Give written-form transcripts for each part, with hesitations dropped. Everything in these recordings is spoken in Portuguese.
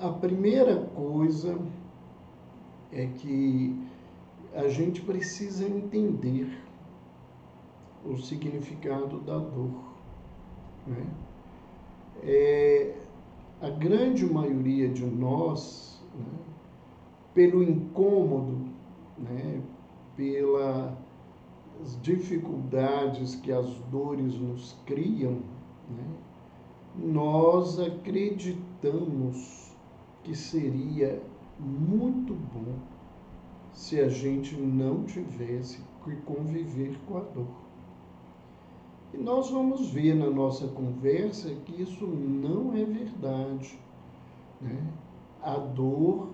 A primeira coisa é que a gente precisa entender o significado da dor, né? A grande maioria de nós, né, pelo incômodo, né, pelas dificuldades que as dores nos criam, né, nós acreditamos que seria muito bom se a gente não tivesse que conviver com a dor. E nós vamos ver na nossa conversa que isso não é verdade, né? A dor,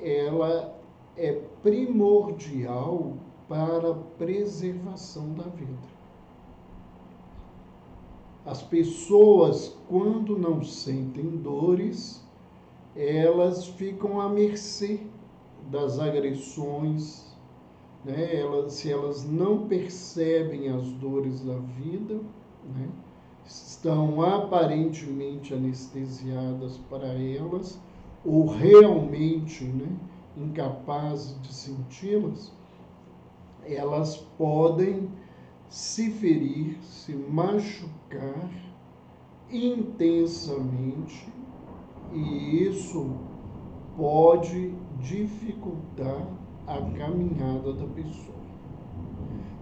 ela é primordial para a preservação da vida. As pessoas, quando não sentem dores, elas ficam à mercê das agressões, né? Se elas não percebem as dores da vida, né, estão aparentemente anestesiadas para elas, ou realmente, né, incapazes de senti-las, elas podem se ferir, se machucar intensamente, e isso pode dificultar a caminhada da pessoa.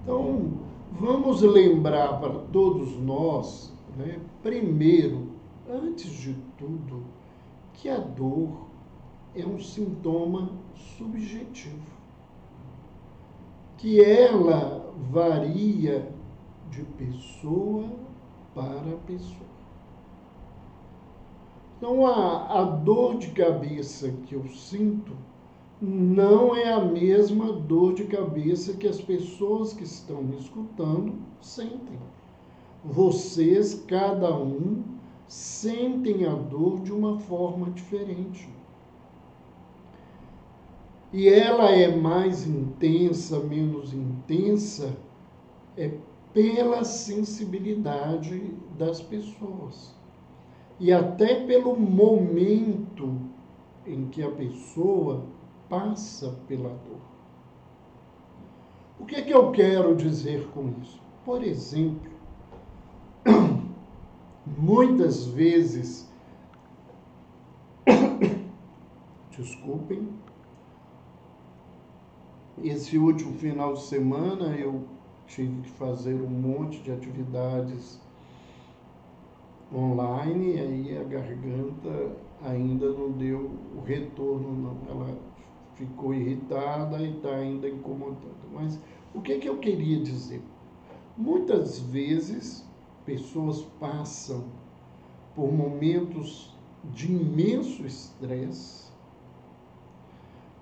Então, vamos lembrar para todos nós, né, primeiro, antes de tudo, que a dor é um sintoma subjetivo, que ela varia de pessoa para pessoa. Então, a dor de cabeça que eu sinto não é a mesma dor de cabeça que as pessoas que estão me escutando sentem. Vocês, cada um, sentem a dor de uma forma diferente. E ela é mais intensa, menos intensa, é pela sensibilidade das pessoas. E até pelo momento em que a pessoa passa pela dor. O que é que eu quero dizer com isso? Por exemplo, muitas vezes, desculpem, esse último final de semana eu tive que fazer um monte de atividades online, e aí a garganta ainda não deu o retorno, não. Ela ficou irritada e está ainda incomodando. Mas o que eu queria dizer? Muitas vezes, pessoas passam por momentos de imenso estresse,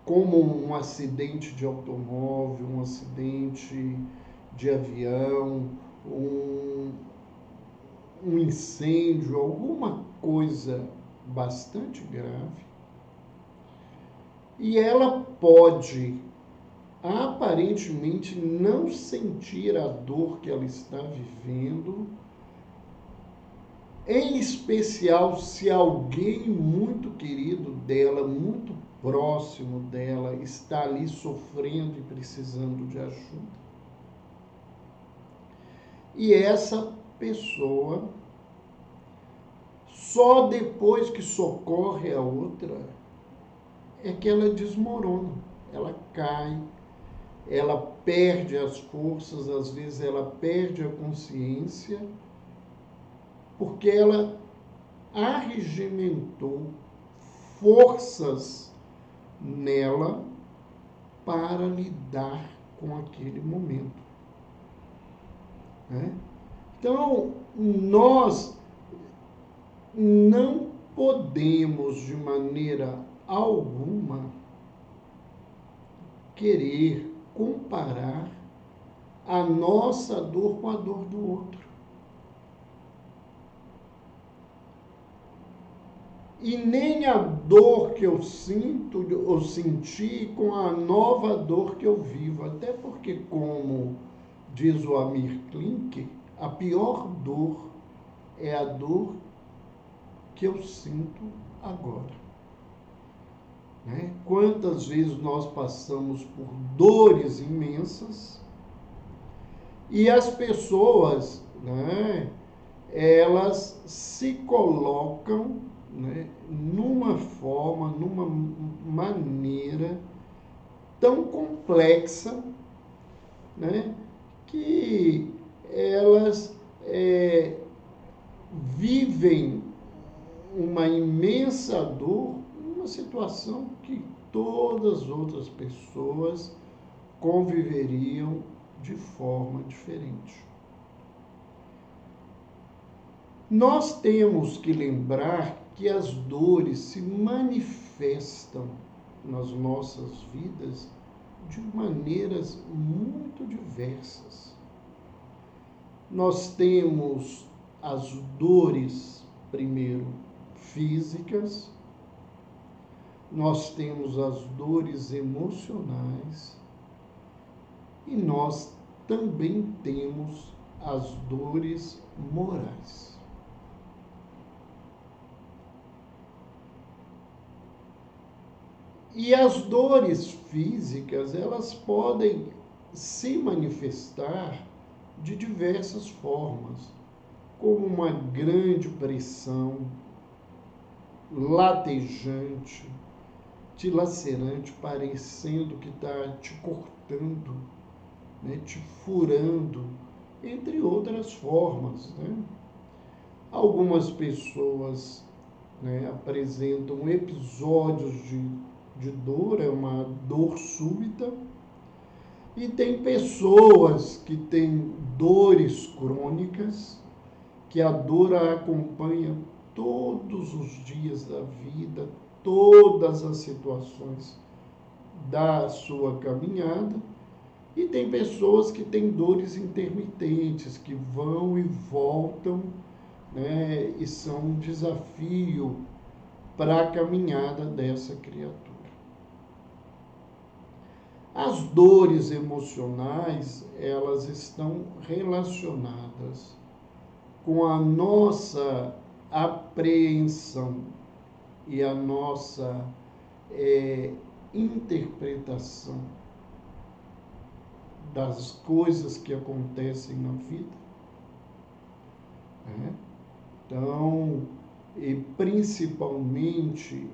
como um acidente de automóvel, um acidente de avião, um incêndio, alguma coisa bastante grave, e ela pode aparentemente não sentir a dor que ela está vivendo, em especial se alguém muito querido dela, muito próximo dela, está ali sofrendo e precisando de ajuda. E essa pessoa, só depois que socorre a outra, é que ela desmorona, ela cai, ela perde as forças, às vezes ela perde a consciência, porque ela arregimentou forças nela para lidar com aquele momento, né? Então, nós não podemos, de maneira alguma, querer comparar a nossa dor com a dor do outro. E nem a dor que eu sinto ou senti com a nova dor que eu vivo. Até porque, como diz o Amir Klink, a pior dor é a dor que eu sinto agora. né? Quantas vezes nós passamos por dores imensas e as pessoas, né, elas se colocam, né, numa forma, numa maneira tão complexa, né, que elas vivem uma imensa dor numa situação que todas as outras pessoas conviveriam de forma diferente. Nós temos que lembrar que as dores se manifestam nas nossas vidas de maneiras muito diversas. Nós temos as dores, primeiro, físicas, nós temos as dores emocionais e nós também temos as dores morais. E as dores físicas, elas podem se manifestar de diversas formas, como uma grande pressão, latejante, dilacerante, parecendo que está te cortando, né, te furando, entre outras formas, né? Algumas pessoas, né, apresentam episódios de dor, é uma dor súbita, e tem pessoas que têm dores crônicas, que a dor a acompanha todos os dias da vida, todas as situações da sua caminhada, e tem pessoas que têm dores intermitentes, que vão e voltam, né, e são um desafio para a caminhada dessa criatura. As dores emocionais, elas estão relacionadas com a nossa apreensão e a nossa interpretação das coisas que acontecem na vida, né? Então, e principalmente,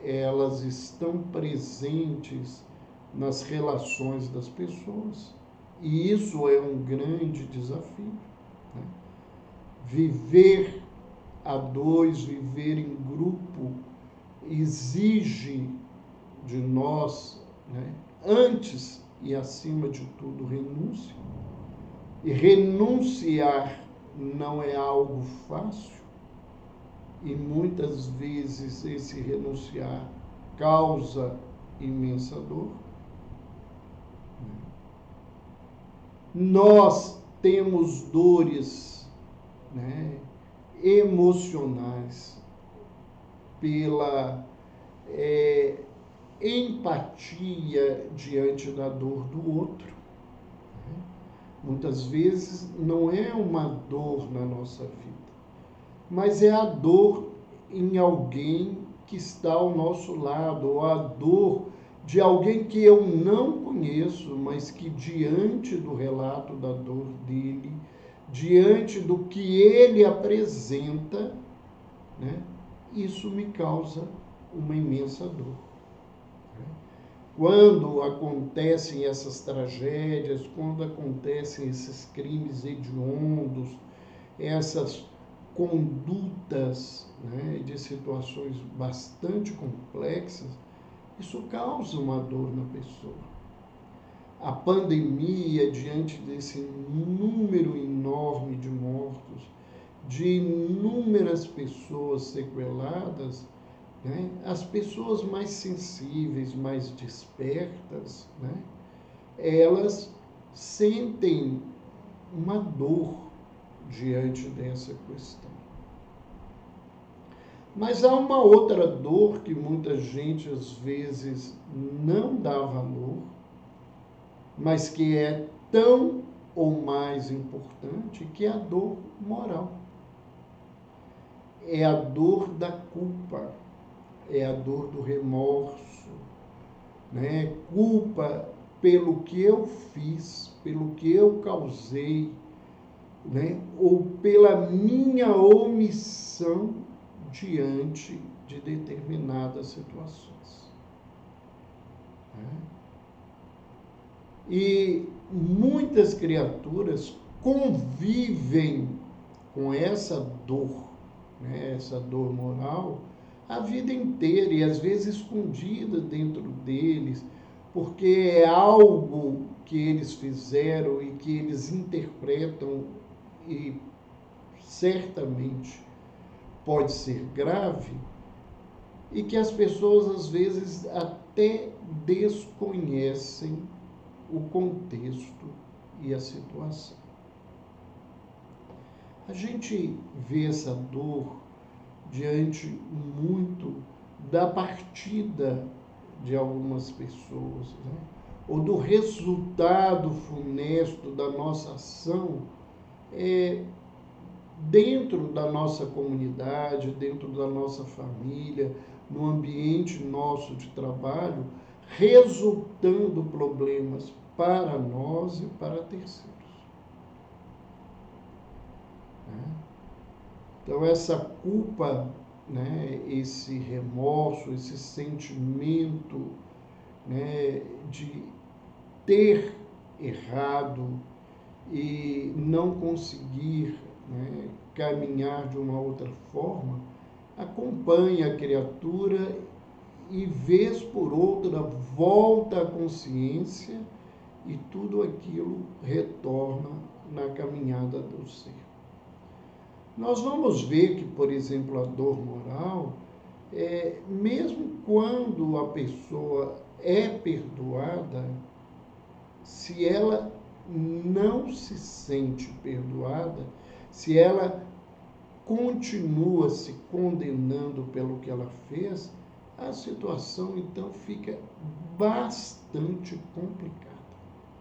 elas estão presentes nas relações das pessoas, e isso é um grande desafio, né? Viver a dois, viver em grupo, exige de nós, né, antes e acima de tudo, renúncia. E renunciar não é algo fácil, e muitas vezes esse renunciar causa imensa dor. Nós temos dores, né, emocionais pela empatia diante da dor do outro. Muitas vezes não é uma dor na nossa vida, mas é a dor em alguém que está ao nosso lado, ou a dor de alguém que eu não conheço, mas que diante do relato da dor dele, diante do que ele apresenta, né, isso me causa uma imensa dor. Quando acontecem essas tragédias, quando acontecem esses crimes hediondos, essas condutas, né, de situações bastante complexas, isso causa uma dor na pessoa. A pandemia, diante desse número enorme de mortos, de inúmeras pessoas sequeladas, né, as pessoas mais sensíveis, mais despertas, né, elas sentem uma dor diante dessa questão. Mas há uma outra dor que muita gente às vezes não dá valor, mas que é tão ou mais importante, que é a dor moral. É a dor da culpa, é a dor do remorso, né? Culpa pelo que eu fiz, pelo que eu causei, né? Ou pela minha omissão diante de determinadas situações. Né? E muitas criaturas convivem com essa dor, né? Essa dor moral, a vida inteira, e às vezes escondida dentro deles, porque é algo que eles fizeram e que eles interpretam e certamente pode ser grave, e que as pessoas às vezes até desconhecem o contexto e a situação. A gente vê essa dor diante muito da partida de algumas pessoas, né? Ou do resultado funesto da nossa ação dentro da nossa comunidade, dentro da nossa família, no ambiente nosso de trabalho, resultando problemas para nós e para terceiros. Então, essa culpa, né, esse remorso, esse sentimento, né, de ter errado e não conseguir, né, caminhar de uma outra forma, acompanha a criatura e, vez por outra, volta à consciência e tudo aquilo retorna na caminhada do ser. Nós vamos ver que, por exemplo, a dor moral, mesmo quando a pessoa é perdoada, se ela não se sente perdoada, se ela continua se condenando pelo que ela fez, a situação então fica bastante complicada,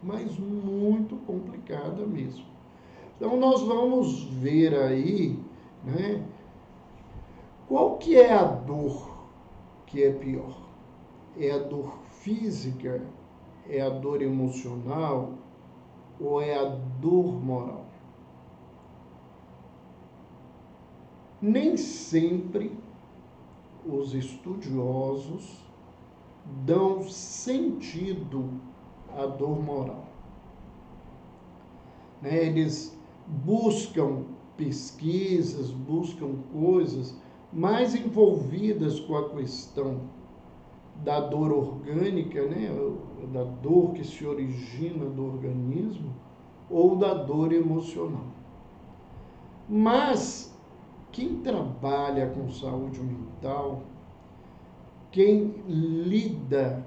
mas muito complicada mesmo. Então nós vamos ver aí, né, qual que é a dor que é pior? É a dor física? É a dor emocional? Ou é a dor moral? Nem sempre os estudiosos dão sentido à dor moral. Né? Eles buscam pesquisas, buscam coisas mais envolvidas com a questão da dor orgânica, né? Da dor que se origina do organismo, ou da dor emocional. Mas quem trabalha com saúde mental, quem lida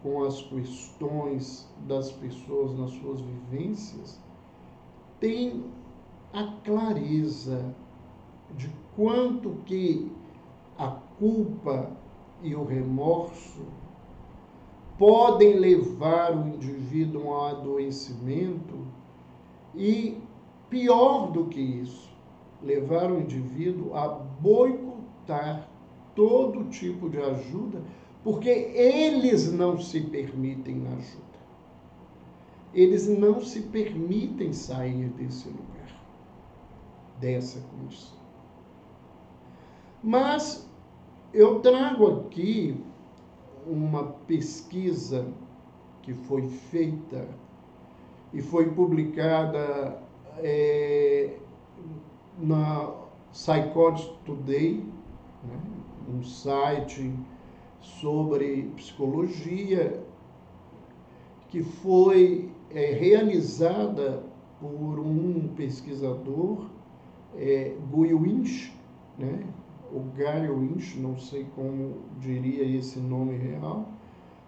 com as questões das pessoas nas suas vivências, tem a clareza de quanto que a culpa e o remorso podem levar o indivíduo a um adoecimento e, pior do que isso, levar o indivíduo a boicotar todo tipo de ajuda, porque eles não se permitem na ajuda. Eles não se permitem sair desse lugar, dessa condição. Mas eu trago aqui uma pesquisa que foi feita e foi publicada na Psychology Today, né, um site sobre psicologia, que foi realizada por um pesquisador, Guy Winch, né, o Guy Winch, não sei como diria esse nome real,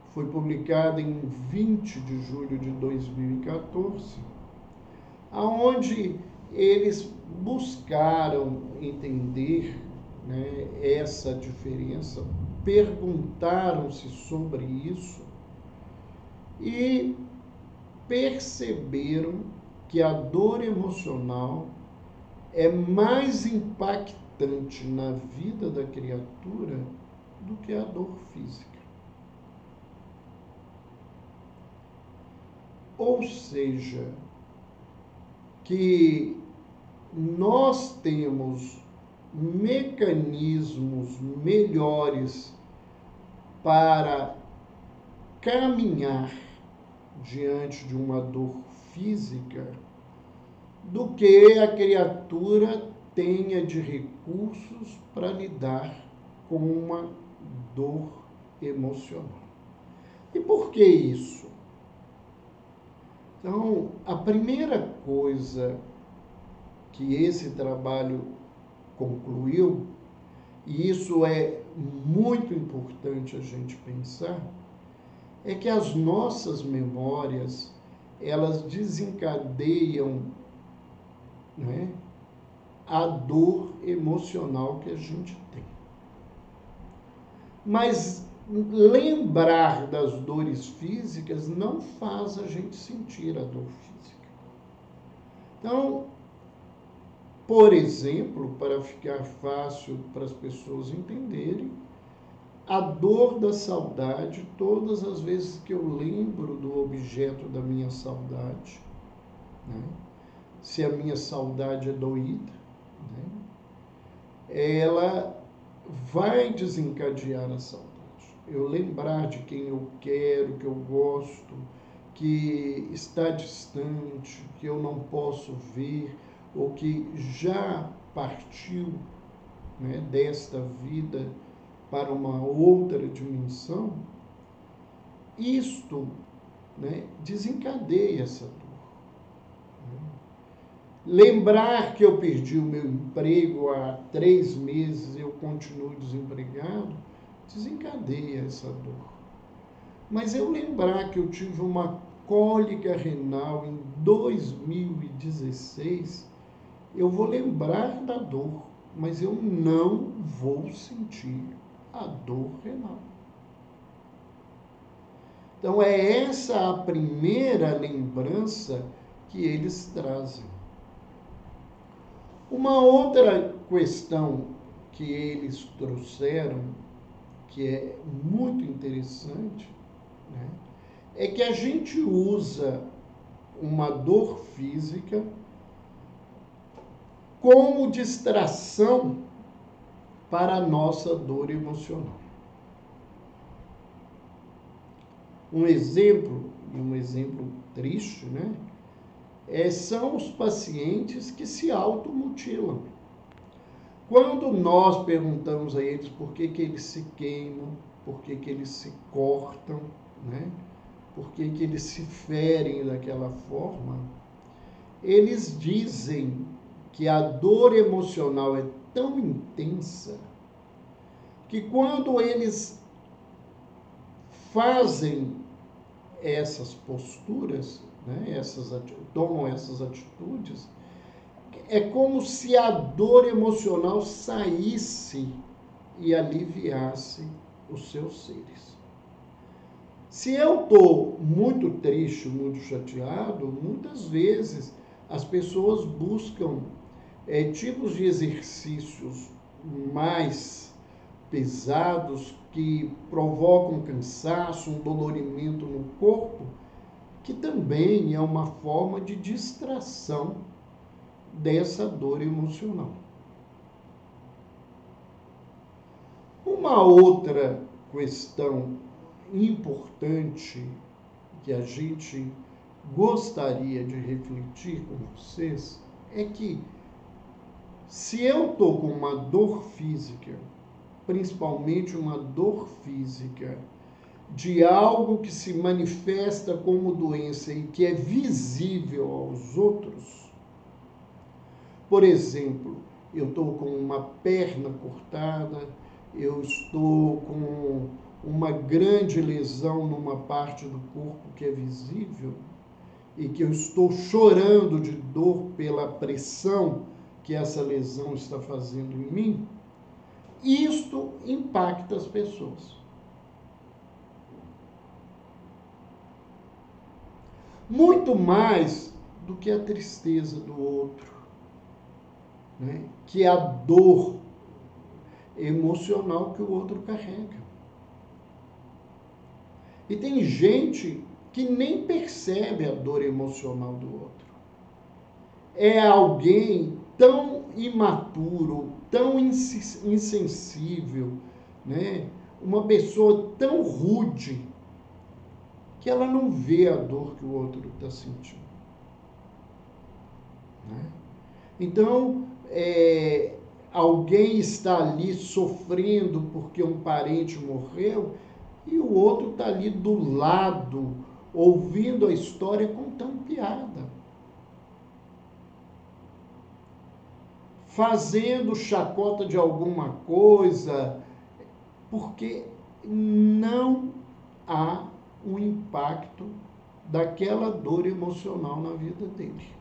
foi publicada em 20 de julho de 2014, aonde eles buscaram entender, né, essa diferença, perguntaram-se sobre isso e perceberam que a dor emocional é mais impactante na vida da criatura do que a dor física. Ou seja, que nós temos mecanismos melhores para caminhar diante de uma dor física do que a criatura tenha de recursos para lidar com uma dor emocional. E por que isso? Então, a primeira coisa que esse trabalho concluiu, e isso é muito importante a gente pensar, é que as nossas memórias, elas desencadeiam, né, a dor emocional que a gente tem. Mas lembrar das dores físicas não faz a gente sentir a dor física. Então, por exemplo, para ficar fácil para as pessoas entenderem, a dor da saudade, todas as vezes que eu lembro do objeto da minha saudade, né? Se a minha saudade é doída, né? Ela vai desencadear a saudade. Eu lembrar de quem eu quero, que eu gosto, que está distante, que eu não posso ver, ou que já partiu, né, desta vida para uma outra dimensão, isto, né, desencadeia essa dor. Lembrar que eu perdi o meu emprego há 3 meses e eu continuo desempregado, desencadeia essa dor. Mas eu lembrar que eu tive uma cólica renal em 2016, eu vou lembrar da dor, mas eu não vou sentir a dor renal. Então é essa a primeira lembrança que eles trazem. Uma outra questão que eles trouxeram, que é muito interessante, né, é que a gente usa uma dor física como distração para a nossa dor emocional. Um exemplo triste, né? São os pacientes que se automutilam. Quando nós perguntamos a eles por que eles se queimam, por que eles se cortam, né? Por que eles se ferem daquela forma, eles dizem que a dor emocional é tão intensa que quando eles fazem essas posturas, né, tomam essas atitudes, é como se a dor emocional saísse e aliviasse os seus seres. Se eu estou muito triste, muito chateado, muitas vezes as pessoas buscam tipos de exercícios mais pesados que provocam cansaço, um dolorimento no corpo, que também é uma forma de distração dessa dor emocional. Uma outra questão importante que a gente gostaria de refletir com vocês é que se eu estou com uma dor física, principalmente uma dor física de algo que se manifesta como doença e que é visível aos outros, por exemplo, eu estou com uma perna cortada, eu estou com uma grande lesão numa parte do corpo que é visível e que eu estou chorando de dor pela pressão que essa lesão está fazendo em mim, isto impacta as pessoas. Muito mais do que a tristeza do outro, né? Que a dor emocional que o outro carrega. E tem gente que nem percebe a dor emocional do outro. É alguém tão imaturo, tão insensível, né? Uma pessoa tão rude, que ela não vê a dor que o outro está sentindo. Né? Então, alguém está ali sofrendo porque um parente morreu e o outro está ali do lado, ouvindo a história, contando piada. Fazendo chacota de alguma coisa, porque não há um impacto daquela dor emocional na vida dele.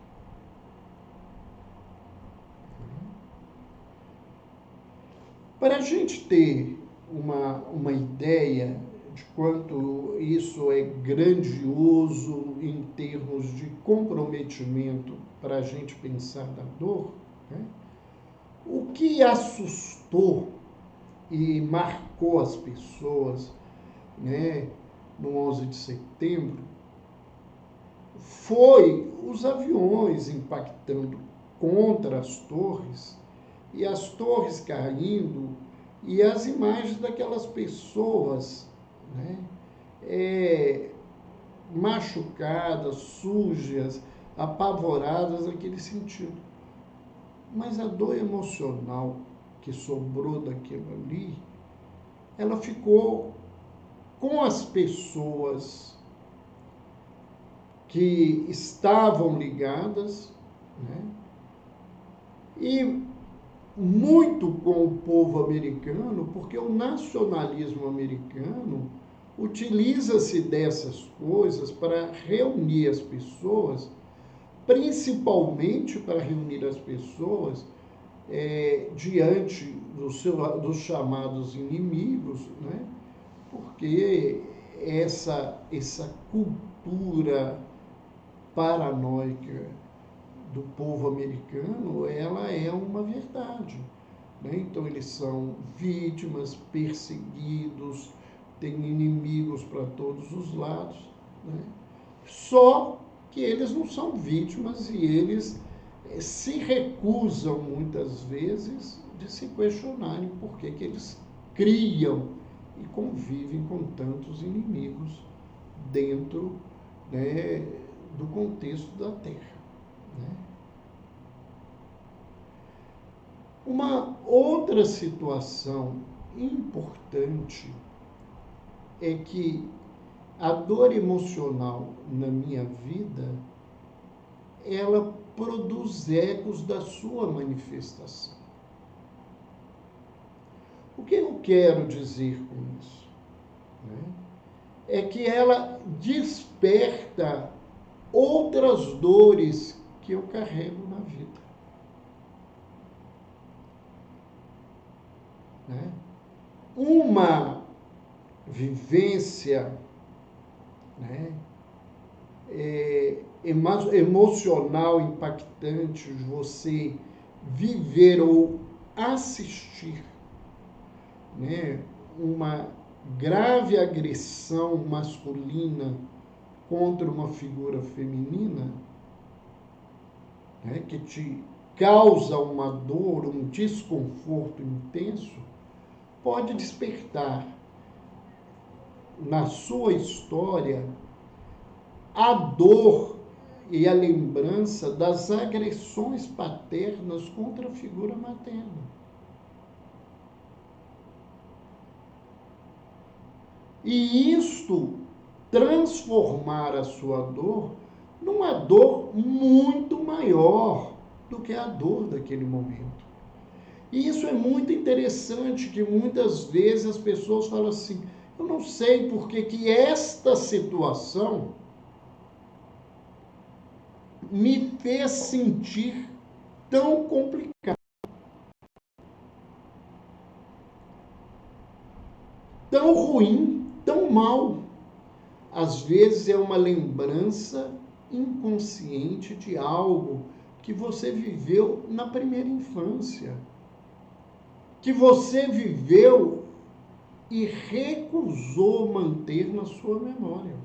Para a gente ter uma ideia de quanto isso é grandioso em termos de comprometimento para a gente pensar na dor, né? O que assustou e marcou as pessoas, né, no 11 de setembro, foi os aviões impactando contra as torres, e as torres caindo, e as imagens daquelas pessoas, né, machucadas, sujas, apavoradas naquele sentido. Mas a dor emocional que sobrou daquilo ali, ela ficou com as pessoas que estavam ligadas, né? E muito com o povo americano, porque o nacionalismo americano utiliza-se dessas coisas para reunir as pessoas, principalmente para reunir as pessoas diante dos chamados inimigos, né? Porque essa cultura paranoica do povo americano, ela é uma verdade. Né? Então, eles são vítimas, perseguidos, têm inimigos para todos os lados. Né? Só que eles não são vítimas e eles se recusam, muitas vezes, de se questionarem por que eles criam e convivem com tantos inimigos dentro, né, do contexto da Terra. Né? Uma outra situação importante é que a dor emocional na minha vida, ela produz ecos da sua manifestação. O que eu quero dizer com isso? Né? É que ela desperta outras dores que eu carrego na vida. Né? Uma vivência, né, emocional impactante, você viver ou assistir, né, uma grave agressão masculina contra uma figura feminina, né, que te causa uma dor, um desconforto intenso, pode despertar na sua história a dor e a lembrança das agressões paternas contra a figura materna. E isto transformar a sua dor numa dor muito maior do que a dor daquele momento. E isso é muito interessante, que muitas vezes as pessoas falam assim, eu não sei por que esta situação me fez sentir tão complicado, tão ruim, tão mal. Às vezes é uma lembrança inconsciente de algo que você viveu na primeira infância, que você viveu e recusou manter na sua memória.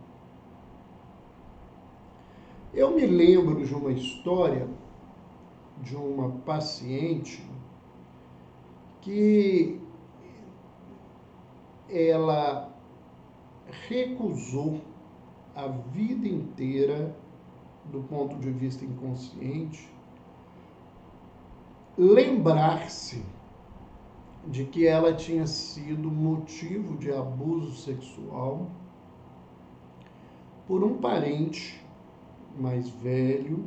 Eu me lembro de uma história de uma paciente que ela recusou a vida inteira, do ponto de vista inconsciente, lembrar-se de que ela tinha sido motivo de abuso sexual por um parente mais velho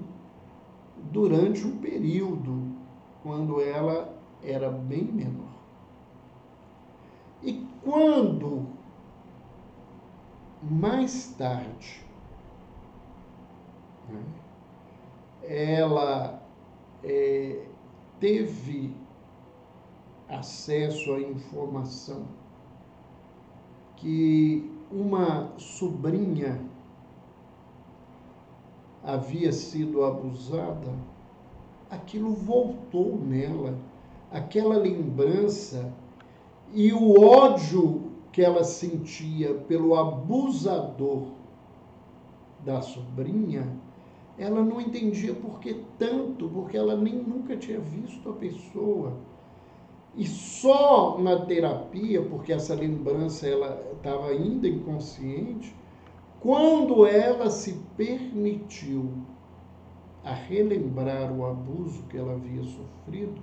durante um período quando ela era bem menor. E quando mais tarde, né, ela teve acesso à informação que uma sobrinha havia sido abusada, aquilo voltou nela, aquela lembrança e o ódio que ela sentia pelo abusador da sobrinha, ela não entendia por que tanto, porque ela nem nunca tinha visto a pessoa. E só na terapia, porque essa lembrança ela estava ainda inconsciente, quando ela se permitiu a relembrar o abuso que ela havia sofrido,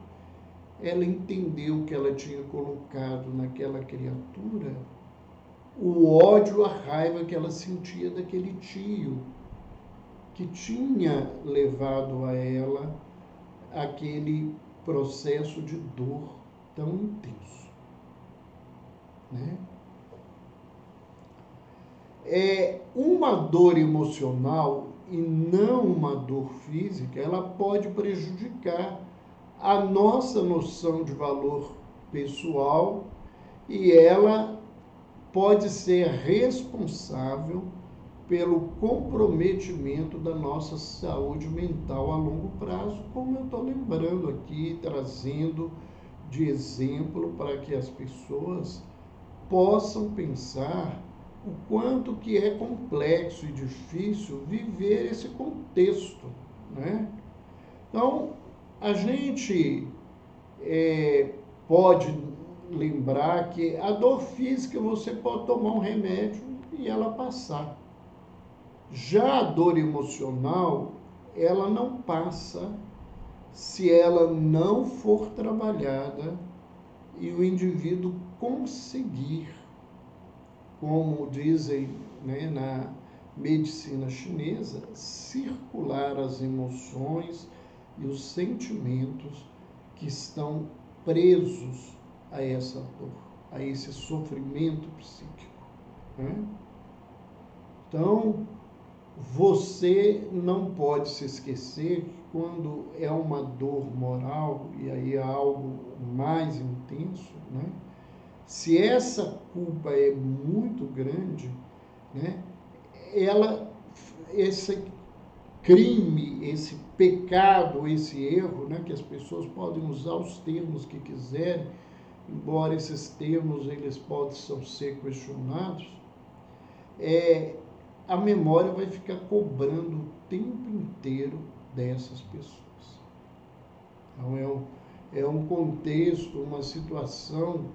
ela entendeu que ela tinha colocado naquela criatura o ódio, a raiva que ela sentia daquele tio, que tinha levado a ela aquele processo de dor tão intenso, né? É uma dor emocional e não uma dor física, ela pode prejudicar a nossa noção de valor pessoal e ela pode ser responsável pelo comprometimento da nossa saúde mental a longo prazo, como eu estou lembrando aqui, trazendo de exemplo para que as pessoas possam pensar o quanto que é complexo e difícil viver esse contexto, né? Então, a gente pode lembrar que a dor física você pode tomar um remédio e ela passar. Já a dor emocional, ela não passa se ela não for trabalhada e o indivíduo conseguir, como dizem, né, na medicina chinesa, circular as emoções e os sentimentos que estão presos a essa dor, a esse sofrimento psíquico, né? Então, você não pode se esquecer que quando é uma dor moral, e aí é algo mais intenso, né? Se essa culpa é muito grande, né? Esse crime, esse pecado, esse erro, né? Que as pessoas podem usar os termos que quiserem, embora esses termos eles possam ser questionados, a memória vai ficar cobrando o tempo inteiro dessas pessoas. Então, é um contexto, uma situação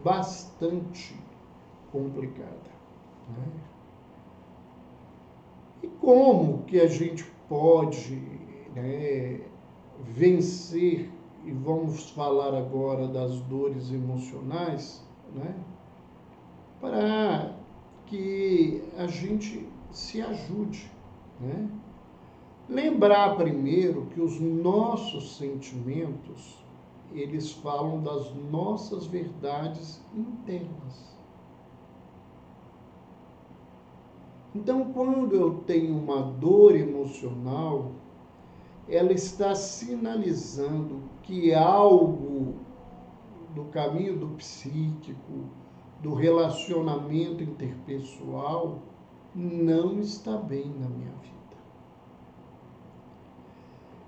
bastante complicada, né? E como que a gente pode, né, vencer, e vamos falar agora das dores emocionais, né, para que a gente se ajude, né? Lembrar primeiro que os nossos sentimentos, eles falam das nossas verdades internas. Então, quando eu tenho uma dor emocional, ela está sinalizando que algo do caminho do psíquico, do relacionamento interpessoal, não está bem na minha vida.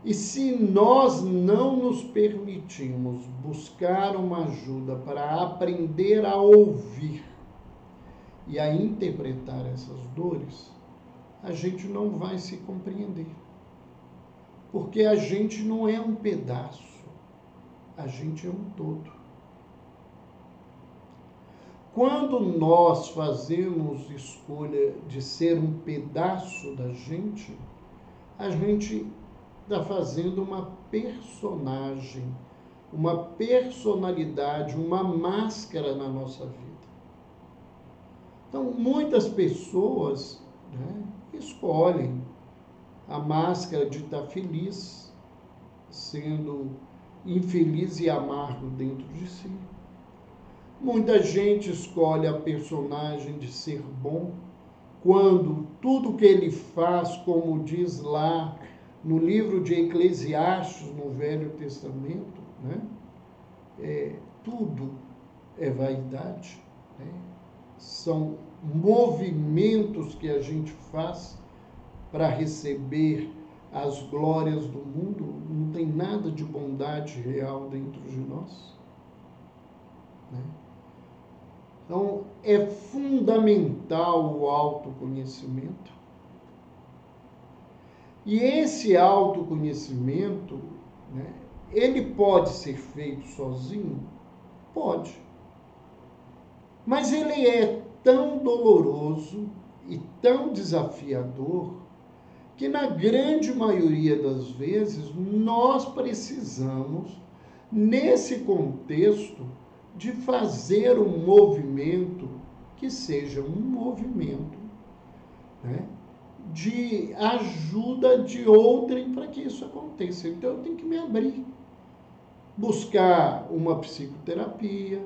E se nós não nos permitimos buscar uma ajuda para aprender a ouvir e a interpretar essas dores, a gente não vai se compreender. Porque a gente não é um pedaço, a gente é um todo. Quando nós fazemos escolha de ser um pedaço da gente, a gente está fazendo uma personagem, uma personalidade, uma máscara na nossa vida. Então, muitas pessoas, né, escolhem a máscara de estar feliz, sendo infeliz e amargo dentro de si. Muita gente escolhe a personagem de ser bom, quando tudo que ele faz, como diz lá no livro de Eclesiastes, no Velho Testamento, né, tudo é vaidade, né? São movimentos que a gente faz para receber as glórias do mundo, não tem nada de bondade real dentro de nós, né? Então, é fundamental o autoconhecimento. E esse autoconhecimento, né, ele pode ser feito sozinho? Pode. Mas ele é tão doloroso e tão desafiador que, na grande maioria das vezes, nós precisamos, nesse contexto, de fazer um movimento que seja um movimento, né, de ajuda de outrem para que isso aconteça. Então, eu tenho que me abrir, buscar uma psicoterapia,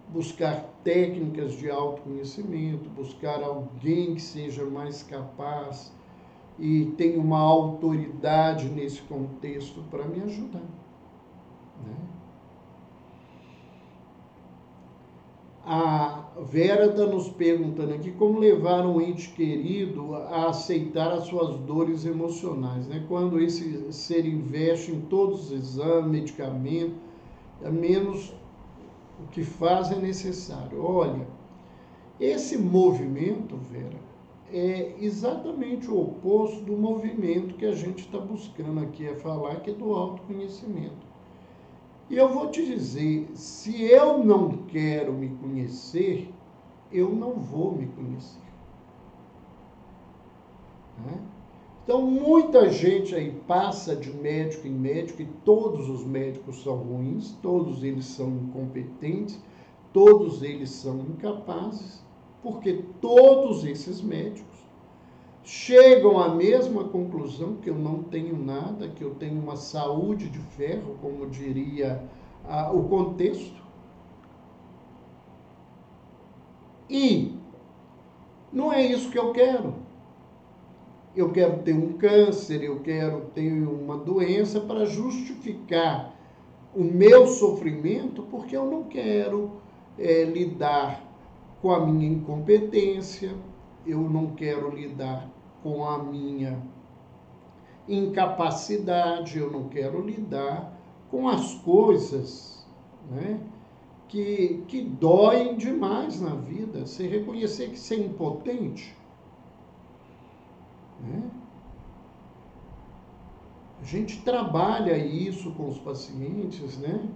buscar técnicas de autoconhecimento, buscar alguém que seja mais capaz e tenha uma autoridade nesse contexto para me ajudar, né? A Vera está nos perguntando aqui como levar um ente querido a aceitar as suas dores emocionais, né? Quando esse ser investe em todos os exames, medicamentos, a menos o que faz é necessário. Olha, esse movimento, Vera, é exatamente o oposto do movimento que a gente está buscando aqui a falar, que é do autoconhecimento. E eu vou te dizer, se eu não quero me conhecer, eu não vou me conhecer, né? Então, muita gente aí passa de médico em médico, e todos os médicos são ruins, todos eles são incompetentes, todos eles são incapazes, porque todos esses médicos chegam à mesma conclusão, que eu não tenho nada, que eu tenho uma saúde de ferro, como diria o contexto. E não é isso que eu quero. Eu quero ter um câncer, eu quero ter uma doença para justificar o meu sofrimento, porque eu não quero lidar com a minha incompetência, eu não quero lidar com a minha incapacidade, eu não quero lidar com as coisas, né, que doem demais na vida. Você reconhecer que você é impotente, né? A gente trabalha isso com os pacientes, né?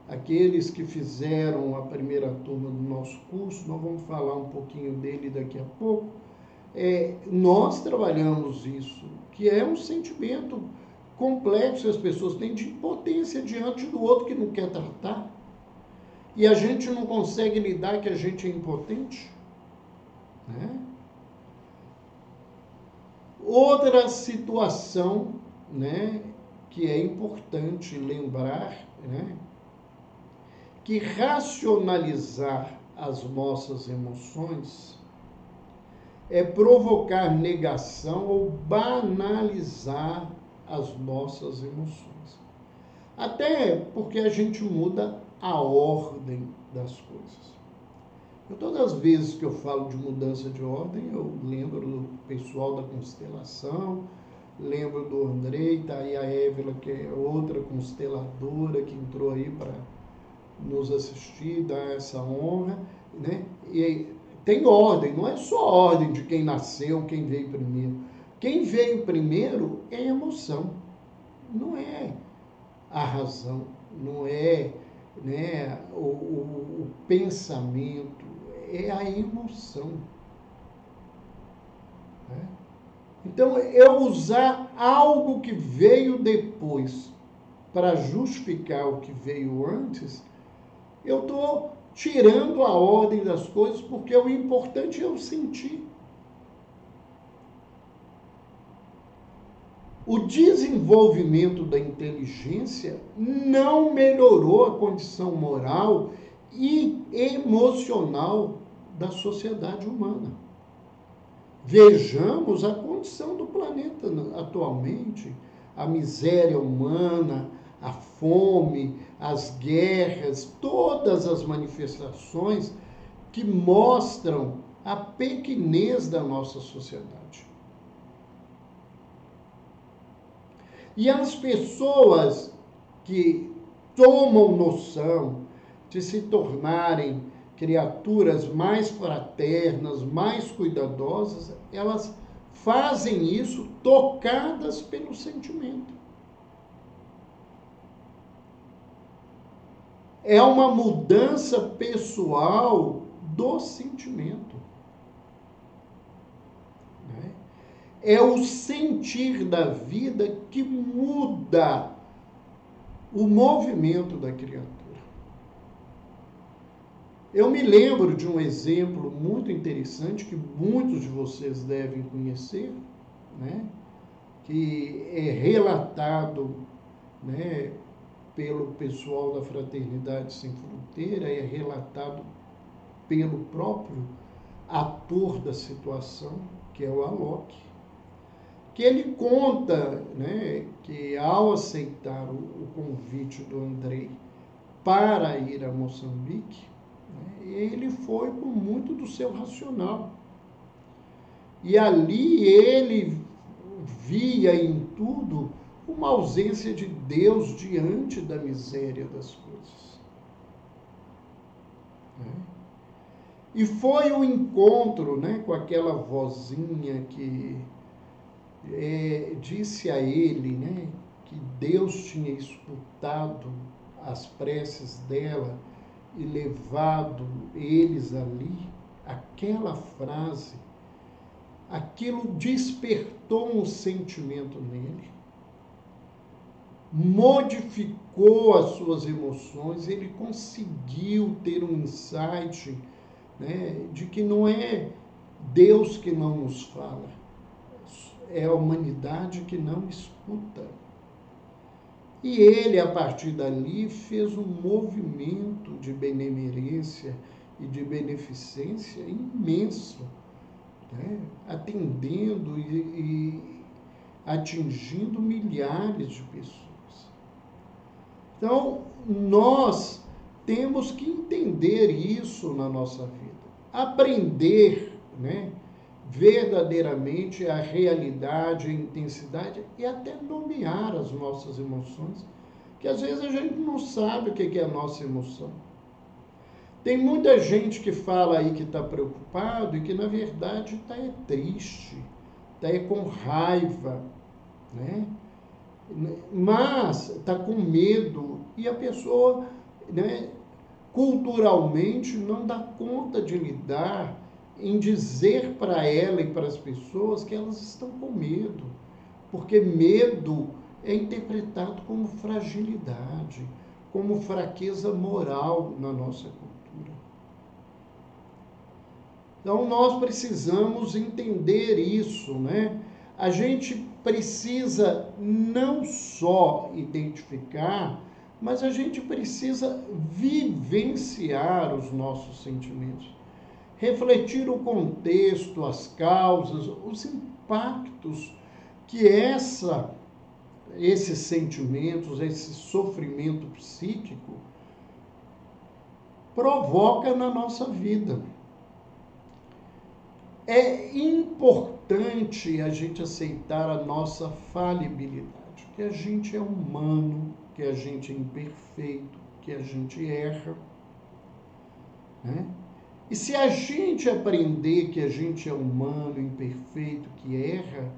Aqueles que fizeram a primeira turma do nosso curso, nós vamos falar um pouquinho dele daqui a pouco. Nós trabalhamos isso, que é um sentimento complexo que as pessoas têm de impotência diante do outro que não quer tratar. E a gente não consegue lidar que a gente é impotente, né? Outra situação, né, que é importante lembrar, né, que racionalizar as nossas emoções é provocar negação ou banalizar as nossas emoções. Até porque a gente muda a ordem das coisas. Todas as vezes que eu falo de mudança de ordem, eu lembro do pessoal da constelação, lembro do Andrei, tá aí a Évila, que é outra consteladora que entrou aí para nos assistir, dar essa honra, né? E tem ordem, não é só ordem de quem nasceu, quem veio primeiro. Quem veio primeiro é a emoção, não é a razão, não é, né, o pensamento, é a emoção. Né? Então, eu usar algo que veio depois para justificar o que veio antes, eu estou tirando a ordem das coisas, porque o importante é eu sentir. O desenvolvimento da inteligência não melhorou a condição moral e emocional da sociedade humana. Vejamos a condição do planeta atualmente, a miséria humana, a fome, as guerras, todas as manifestações que mostram a pequenez da nossa sociedade. E as pessoas que tomam noção de se tornarem criaturas mais fraternas, mais cuidadosas, elas fazem isso tocadas pelo sentimento. É uma mudança pessoal do sentimento. É o sentir da vida que muda o movimento da criatura. Eu me lembro de um exemplo muito interessante que muitos de vocês devem conhecer, né? Que é relatado, né, pelo pessoal da Fraternidade Sem Fronteira, é relatado pelo próprio ator da situação, que é o Alok, que ele conta, né, que ao aceitar o convite do Andrei para ir a Moçambique, né, ele foi com muito do seu racional. E ali ele via em tudo uma ausência de Deus diante da miséria das coisas. Né? E foi o encontro, né, com aquela vozinha que disse a ele, né, que Deus tinha escutado as preces dela e levado eles ali. Aquela frase, aquilo despertou um sentimento nele, modificou as suas emoções, ele conseguiu ter um insight, né, de que não é Deus que não nos fala, é a humanidade que não escuta. E ele, a partir dali, fez um movimento de benemerência e de beneficência imenso, né? Atendendo e atingindo milhares de pessoas. Então, nós temos que entender isso na nossa vida. Aprender, né, verdadeiramente a realidade, a intensidade e até nomear as nossas emoções, que às vezes a gente não sabe o que é a nossa emoção. Tem muita gente que fala aí que está preocupado e que na verdade está triste, está com raiva, né? Mas está com medo e a pessoa, né, culturalmente não dá conta de lidar em dizer para ela e para as pessoas que elas estão com medo, porque medo é interpretado como fragilidade, como fraqueza moral na nossa cultura. Então nós precisamos entender isso, né? A gente precisa não só identificar, mas a gente precisa vivenciar os nossos sentimentos. Refletir o contexto, as causas, os impactos que esses sentimentos, esse sofrimento psíquico provoca na nossa vida. É importante a gente aceitar a nossa falibilidade, que a gente é humano, que a gente é imperfeito, que a gente erra, né? E se a gente aprender que a gente é humano, imperfeito, que erra,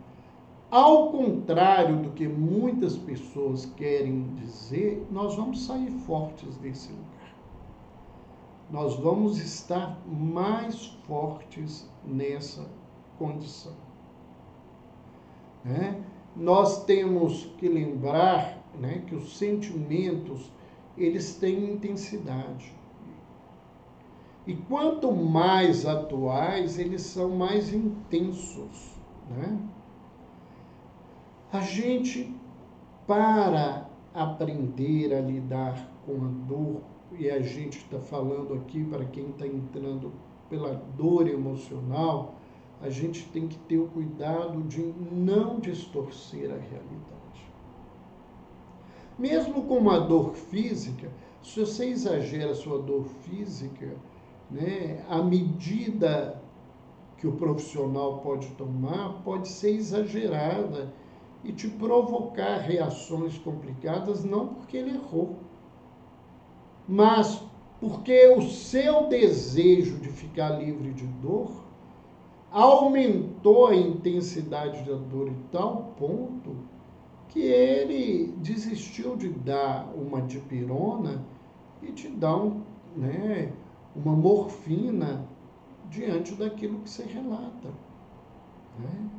ao contrário do que muitas pessoas querem dizer, nós vamos sair fortes desse lugar. Nós vamos estar mais fortes nessa condição. Né? Nós temos que lembrar, né, que os sentimentos, eles têm intensidade. E quanto mais atuais, eles são mais intensos. Né? A gente, para aprender a lidar com a dor, e a gente está falando aqui para quem está entrando pela dor emocional, a gente tem que ter o cuidado de não distorcer a realidade. Mesmo com uma dor física, se você exagera a sua dor física, né, a medida que o profissional pode tomar pode ser exagerada e te provocar reações complicadas, não porque ele errou, mas porque o seu desejo de ficar livre de dor aumentou a intensidade da dor em tal ponto que ele desistiu de dar uma dipirona e te dá uma morfina diante daquilo que você relata. Né?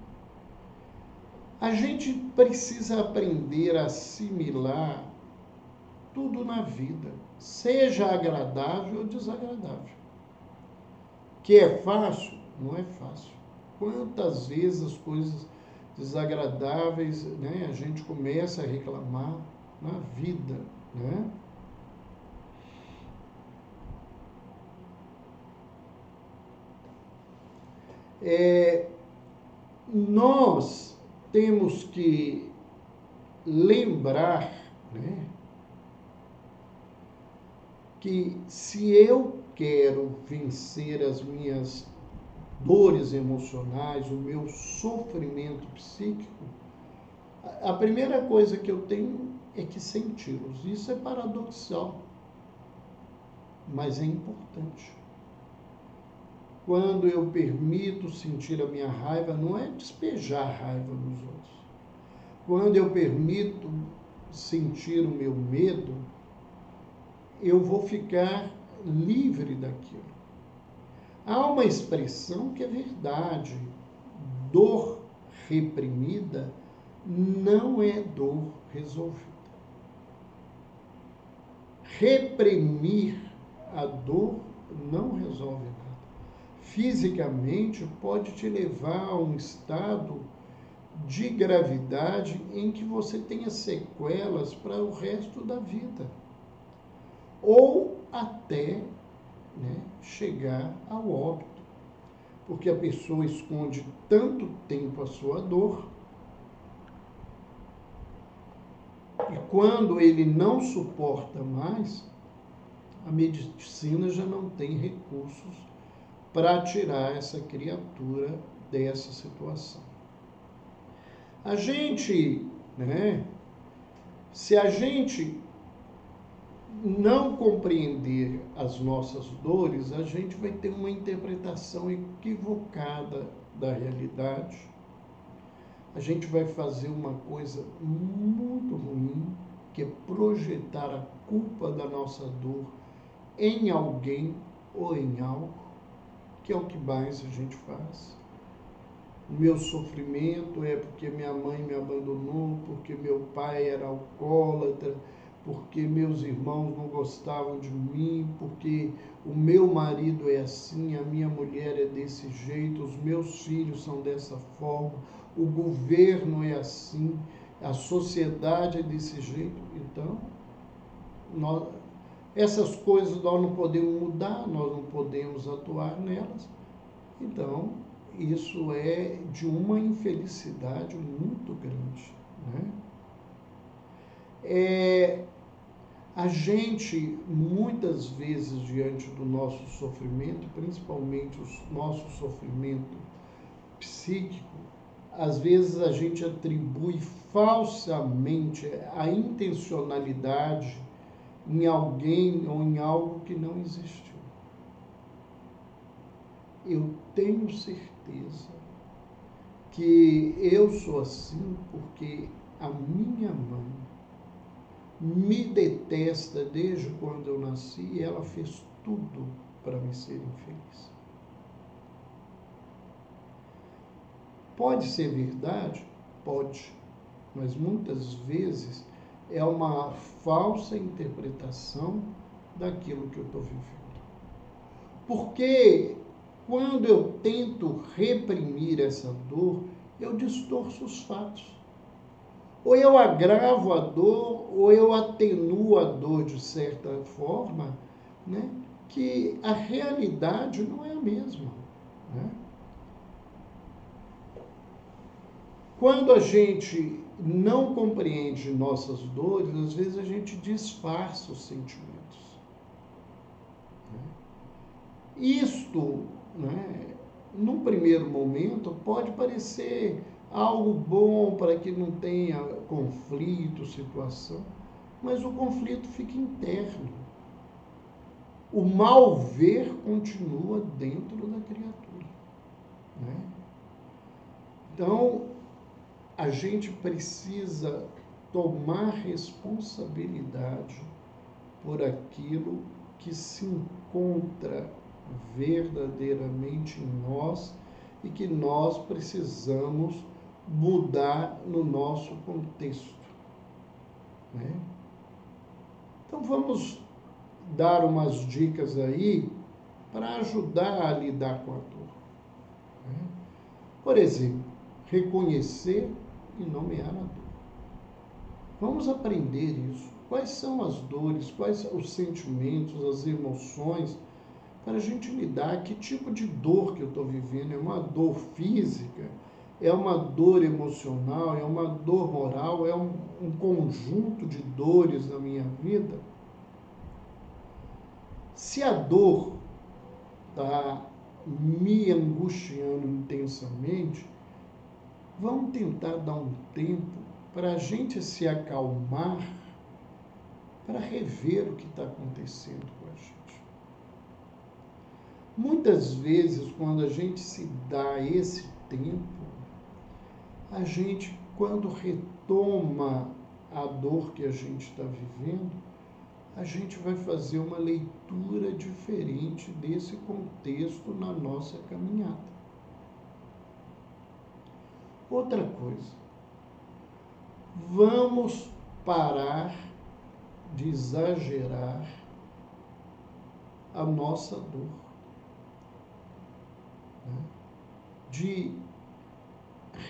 A gente precisa aprender a assimilar tudo na vida, seja agradável ou desagradável. Que é fácil? Não é fácil. Quantas vezes as coisas desagradáveis, né, a gente começa a reclamar na vida, né? Nós temos que lembrar, né, que se eu quero vencer as minhas dores emocionais, o meu sofrimento psíquico, a primeira coisa que eu tenho é que senti-los. Isso é paradoxal, mas é importante. Quando eu permito sentir a minha raiva, não é despejar raiva nos outros. Quando eu permito sentir o meu medo, eu vou ficar livre daquilo. Há uma expressão que é verdade. Dor reprimida não é dor resolvida. Reprimir a dor não resolve nada. Fisicamente pode te levar a um estado de gravidade em que você tenha sequelas para o resto da vida. Ou até, né, chegar ao óbito. Porque a pessoa esconde tanto tempo a sua dor, e quando ele não suporta mais, a medicina já não tem recursos para tirar essa criatura dessa situação. A gente, né, se a gente não compreender as nossas dores, a gente vai ter uma interpretação equivocada da realidade. A gente vai fazer uma coisa muito ruim, que é projetar a culpa da nossa dor em alguém ou em algo, que é o que mais a gente faz. O meu sofrimento é porque minha mãe me abandonou, porque meu pai era alcoólatra, porque meus irmãos não gostavam de mim, porque o meu marido é assim, a minha mulher é desse jeito, os meus filhos são dessa forma, o governo é assim, a sociedade é desse jeito. Então, essas coisas nós não podemos mudar, nós não podemos atuar nelas. Então, isso é de uma infelicidade muito grande. Né? A gente, muitas vezes, diante do nosso sofrimento, principalmente o nosso sofrimento psíquico, às vezes a gente atribui falsamente a intencionalidade em alguém ou em algo que não existiu. eu tenho certeza que eu sou assim porque a minha mãe me detesta desde quando eu nasci e ela fez tudo para me ser infeliz. Pode ser verdade? Pode, mas muitas vezes é uma falsa interpretação daquilo que eu estou vivendo. Porque quando eu tento reprimir essa dor, eu distorço os fatos. Ou eu agravo a dor, ou eu atenuo a dor de certa forma, né? Que a realidade não é a mesma. Né? Quando a gente não compreende nossas dores, às vezes a gente disfarça os sentimentos. Isto, né, num primeiro momento, pode parecer algo bom para que não tenha conflito, situação, mas o conflito fica interno. O mal ver continua dentro da criatura. Né? Então, a gente precisa tomar responsabilidade por aquilo que se encontra verdadeiramente em nós e que nós precisamos mudar no nosso contexto. Né? Então vamos dar umas dicas aí para ajudar a lidar com a dor. Né? Por exemplo, reconhecer e nomear a dor. Vamos aprender isso. Quais são as dores, quais são os sentimentos, as emoções, para a gente lidar, que tipo de dor que eu estou vivendo, é uma dor física, é uma dor emocional, é uma dor moral, é um conjunto de dores na minha vida. Se a dor está me angustiando intensamente, vamos tentar dar um tempo para a gente se acalmar, para rever o que está acontecendo com a gente. Muitas vezes, quando a gente se dá esse tempo, a gente, quando retoma a dor que a gente está vivendo, a gente vai fazer uma leitura diferente desse contexto na nossa caminhada. Outra coisa, vamos parar de exagerar a nossa dor, né? De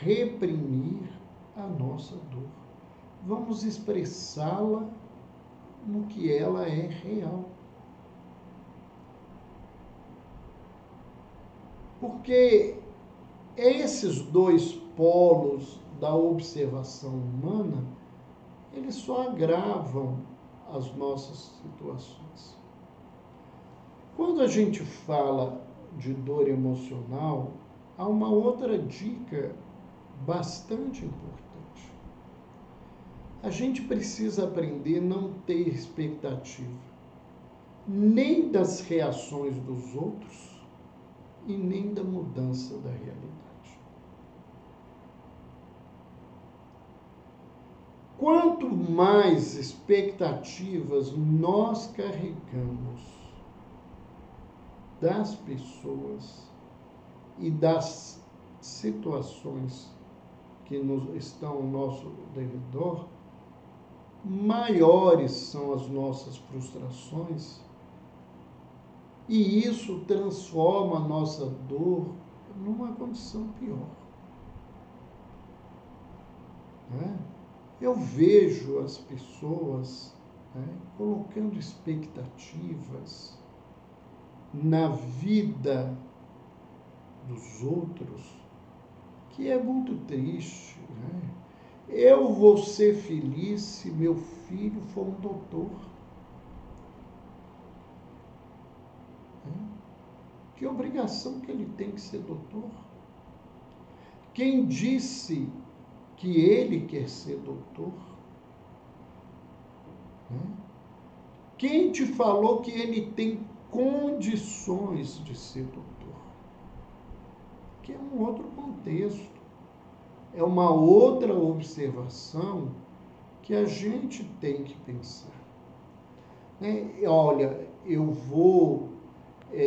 reprimir a nossa dor. Vamos expressá-la no que ela é real. Porque esses dois polos da observação humana, eles só agravam as nossas situações. Quando a gente fala de dor emocional, há uma outra dica bastante importante. A gente precisa aprender a não ter expectativa, nem das reações dos outros e nem da mudança da realidade. Quanto mais expectativas nós carregamos das pessoas e das situações que estão ao nosso redor, maiores são as nossas frustrações, e isso transforma a nossa dor numa condição pior. Né? Eu vejo as pessoas, né, colocando expectativas na vida dos outros, que é muito triste. Né? Eu vou ser feliz se meu filho for um doutor. Né? Que obrigação que ele tem que ser doutor? Quem disse que ele quer ser doutor? Né? Quem te falou que ele tem condições de ser doutor? porque é um outro contexto, é uma outra observação que a gente tem que pensar. Olha, eu vou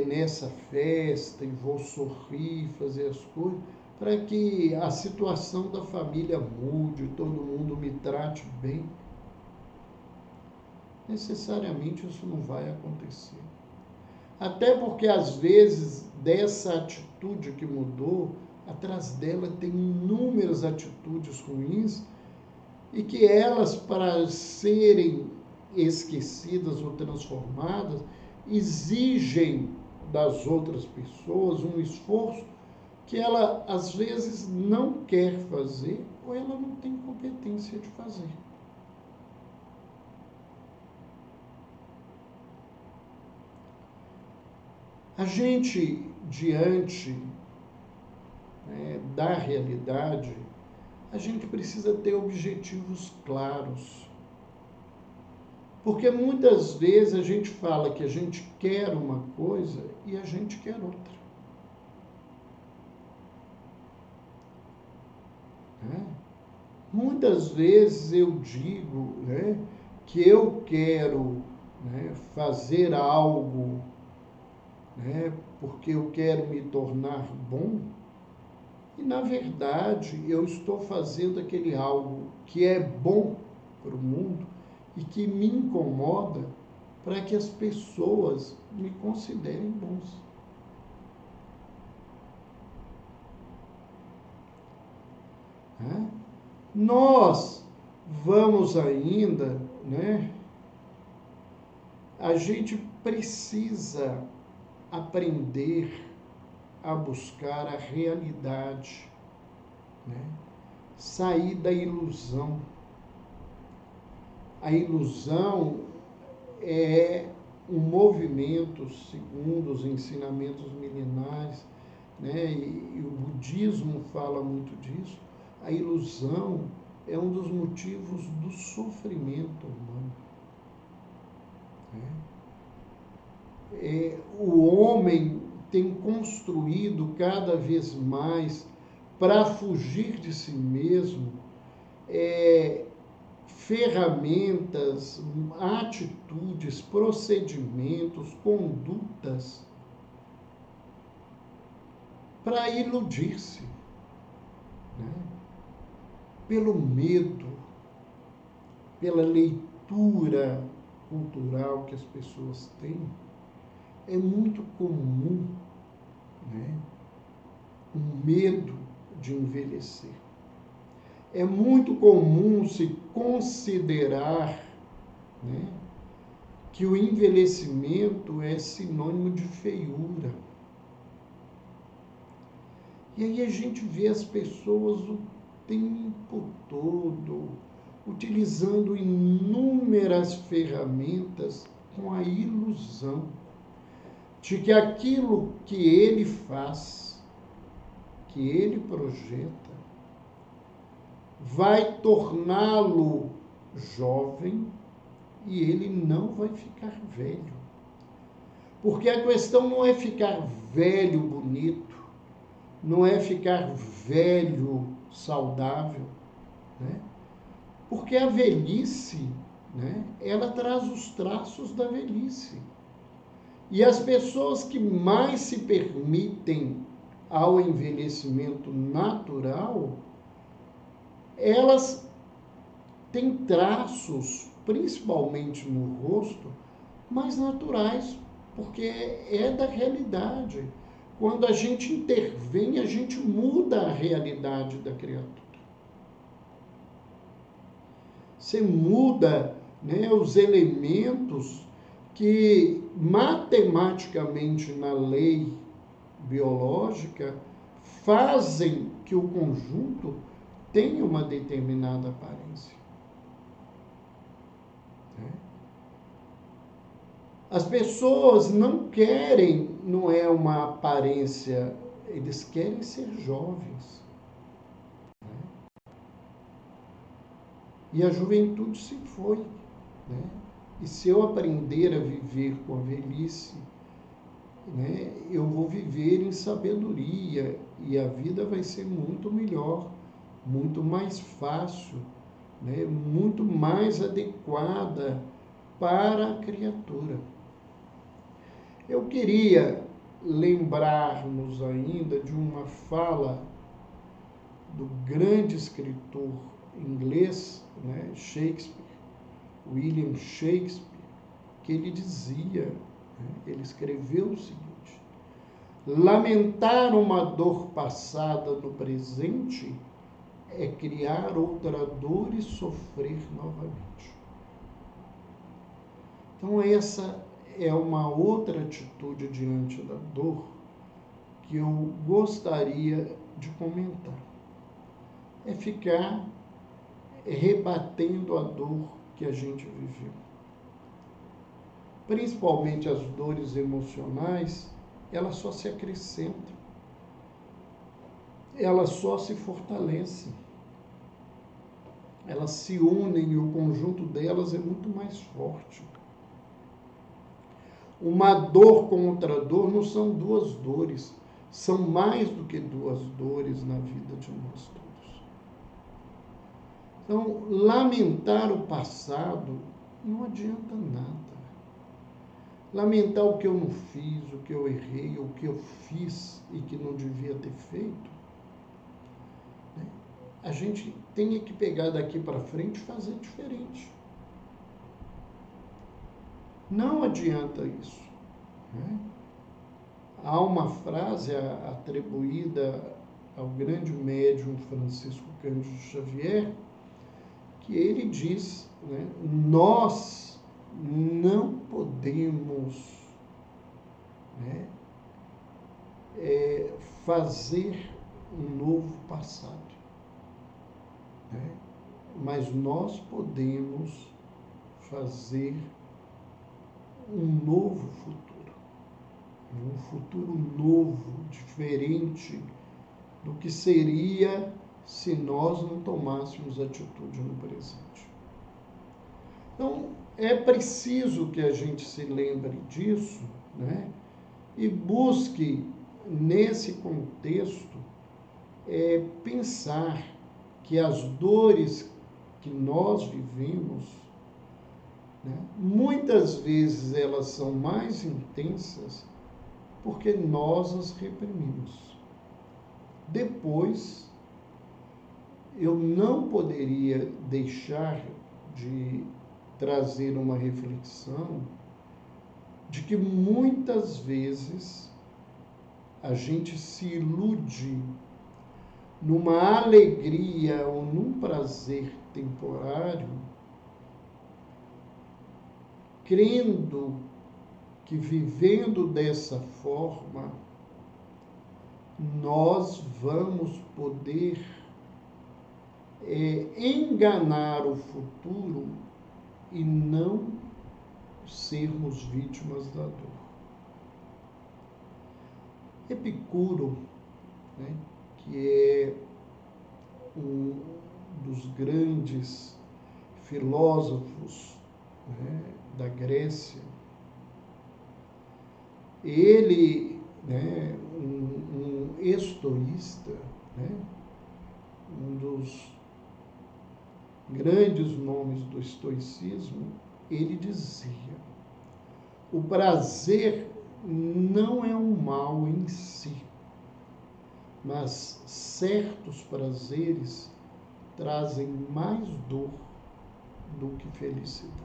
nessa festa e vou sorrir, fazer as coisas, para que a situação da família mude, todo mundo me trate bem. Necessariamente isso não vai acontecer. Até porque, às vezes, dessa atitude que mudou, atrás dela tem inúmeras atitudes ruins e que elas, para serem esquecidas ou transformadas, exigem das outras pessoas um esforço que ela, às vezes, não quer fazer ou ela não tem competência de fazer. A gente, diante da realidade, a gente precisa ter objetivos claros. Porque muitas vezes a gente fala que a gente quer uma coisa e a gente quer outra. Muitas vezes eu digo que eu quero fazer algo porque eu quero me tornar bom, e na verdade eu estou fazendo aquele algo que é bom para o mundo e que me incomoda para que as pessoas me considerem bons. Nós vamos ainda, a gente precisa aprender a buscar a realidade, sair da ilusão. A ilusão é um movimento, segundo os ensinamentos milenares, e o budismo fala muito disso. A ilusão é um dos motivos do sofrimento humano. O homem tem construído cada vez mais, para fugir de si mesmo, ferramentas, atitudes, procedimentos, condutas para iludir-se, pelo medo, pela leitura cultural que as pessoas têm. É muito comum o medo de envelhecer. É muito comum se considerar que o envelhecimento é sinônimo de feiura. E aí a gente vê as pessoas o tempo todo utilizando inúmeras ferramentas com a ilusão de que aquilo que ele faz, que ele projeta, vai torná-lo jovem e ele não vai ficar velho. Porque a questão não é ficar velho bonito, não é ficar velho saudável, porque a velhice, ela traz os traços da velhice. E as pessoas que mais se permitem ao envelhecimento natural, elas têm traços, principalmente no rosto, mais naturais, porque é da realidade. Quando a gente intervém, a gente muda a realidade da criatura. Você muda os elementos que matematicamente na lei biológica fazem que o conjunto tenha uma determinada aparência. As pessoas não querem, não é uma aparência, eles querem ser jovens. E a juventude se foi. E se eu aprender a viver com a velhice, né, eu vou viver em sabedoria e a vida vai ser muito melhor, muito mais fácil, né, muito mais adequada para a criatura. Eu queria lembrar-nos ainda de uma fala do grande escritor inglês, né, Shakespeare, William Shakespeare, que ele dizia, né, ele escreveu o seguinte: lamentar uma dor passada no presente é criar outra dor e sofrer novamente. Então essa é uma outra atitude diante da dor que eu gostaria de comentar. É ficar rebatendo a dor que a gente viveu. Principalmente as dores emocionais, elas só se acrescentam. Elas só se fortalecem. Elas se unem e o conjunto delas é muito mais forte. Uma dor contra dor não são duas dores, são mais do que duas dores na vida de nós todos. Então, lamentar o passado não adianta nada. Lamentar o que eu não fiz, o que eu errei, o que eu fiz e que não devia ter feito, né? A gente tem que pegar daqui para frente e fazer diferente. Não adianta isso, né? Há uma frase atribuída ao grande médium Francisco Cândido Xavier, que ele diz, né, nós não podemos, né, fazer um novo passado, né, mas nós podemos fazer um novo futuro novo, diferente do que seria se nós não tomássemos atitude no presente. Então, é preciso que a gente se lembre disso, né? E busque, nesse contexto, pensar que as dores que nós vivemos, né, muitas vezes elas são mais intensas porque nós as reprimimos. Depois, eu não poderia deixar de trazer uma reflexão de que muitas vezes a gente se ilude numa alegria ou num prazer temporário, crendo que vivendo dessa forma nós vamos poder enganar o futuro e não sermos vítimas da dor. Epicuro, né, que é um dos grandes filósofos, né, da Grécia, ele, né, um estoísta, né, um dos grandes nomes do estoicismo, ele dizia: o prazer não é um mal em si, mas certos prazeres trazem mais dor do que felicidade.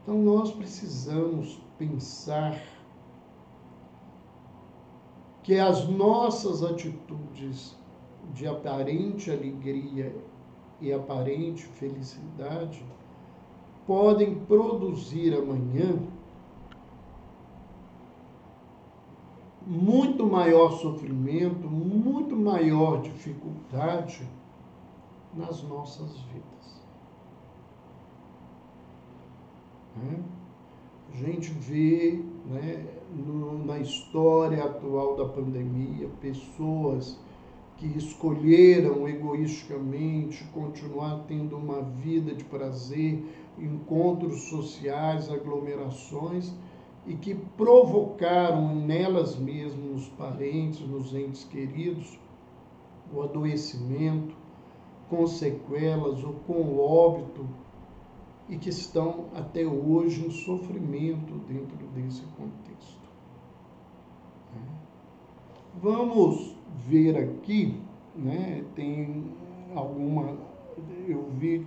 Então nós precisamos pensar que as nossas atitudes de aparente alegria e aparente felicidade podem produzir amanhã muito maior sofrimento, muito maior dificuldade nas nossas vidas. A gente vê, né, na história atual da pandemia, pessoas que escolheram egoisticamente continuar tendo uma vida de prazer, encontros sociais, aglomerações, e que provocaram nelas mesmas, nos parentes, nos entes queridos, o adoecimento, com sequelas ou com óbito, e que estão até hoje em sofrimento dentro desse contexto. Vamos ver aqui, né? Tem alguma. Eu vi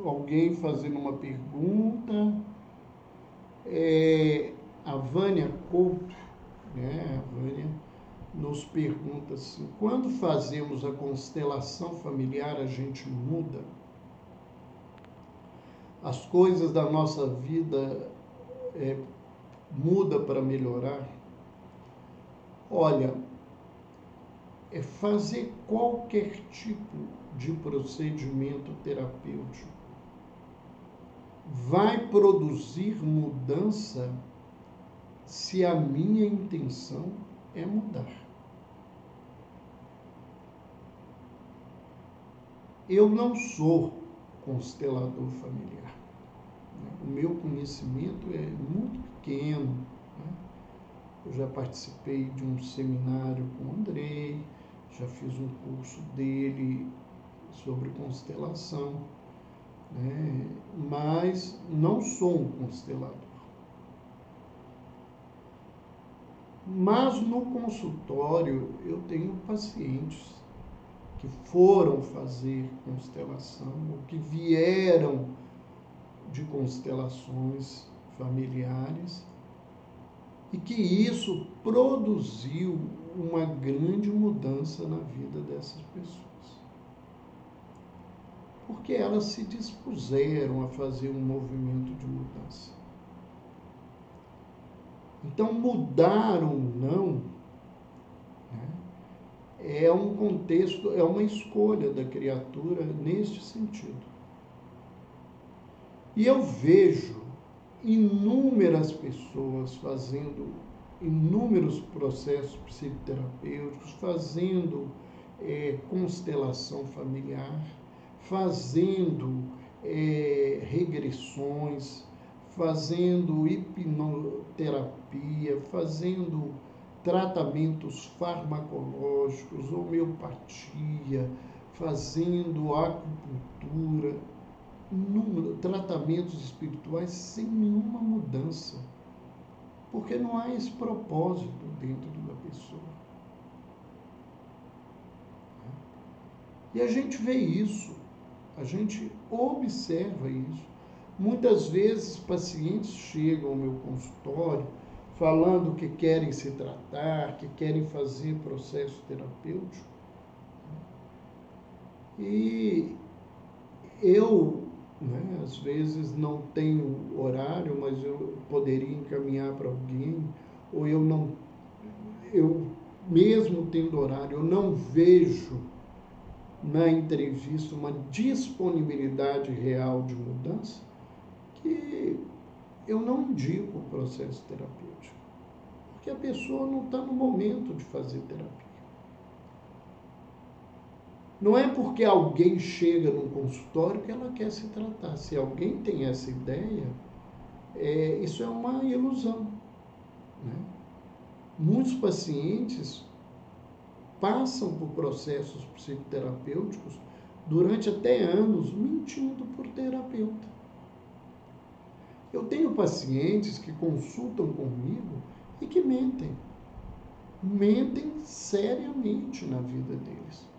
alguém fazendo uma pergunta. A Vânia Couto, né? A Vânia nos pergunta assim: quando fazemos a constelação familiar, a gente muda? As coisas da nossa vida muda para melhorar? Olha, fazer qualquer tipo de procedimento terapêutico vai produzir mudança se a minha intenção é mudar. Eu não sou constelador familiar. O meu conhecimento é muito pequeno. Eu já participei de um seminário com o Andrei, já fiz um curso dele sobre constelação, mas não sou um constelador. Mas no consultório eu tenho pacientes que foram fazer constelação, ou que vieram de constelações familiares, e que isso produziu uma grande mudança na vida dessas pessoas. Porque elas se dispuseram a fazer um movimento de mudança. Então, mudar ou não, é um contexto, é uma escolha da criatura neste sentido. E eu vejo inúmeras pessoas fazendo inúmeros processos psicoterapêuticos, fazendo constelação familiar, fazendo regressões, fazendo hipnoterapia, fazendo tratamentos farmacológicos, homeopatia, fazendo acupuntura, tratamentos espirituais sem nenhuma mudança, porque não há esse propósito dentro da pessoa. E a gente vê isso, a gente observa isso. Muitas vezes pacientes chegam ao meu consultório falando que querem se tratar, que querem fazer processo terapêutico, e eu, às vezes não tenho horário, mas eu poderia encaminhar para alguém, ou eu mesmo tendo horário, eu não vejo na entrevista uma disponibilidade real de mudança, que eu não indico o processo terapêutico, porque a pessoa não está no momento de fazer terapia. Não é porque alguém chega num consultório que ela quer se tratar. Se alguém tem essa ideia, isso é uma ilusão. Muitos pacientes passam por processos psicoterapêuticos durante até anos mentindo por terapeuta. Eu tenho pacientes que consultam comigo e que mentem. Mentem seriamente na vida deles.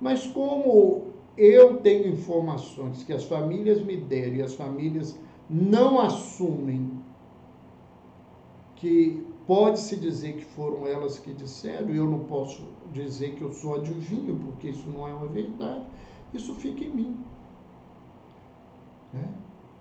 Mas como eu tenho informações que as famílias me deram e as famílias não assumem que pode-se dizer que foram elas que disseram, e eu não posso dizer que eu sou adivinho, porque isso não é uma verdade, isso fica em mim.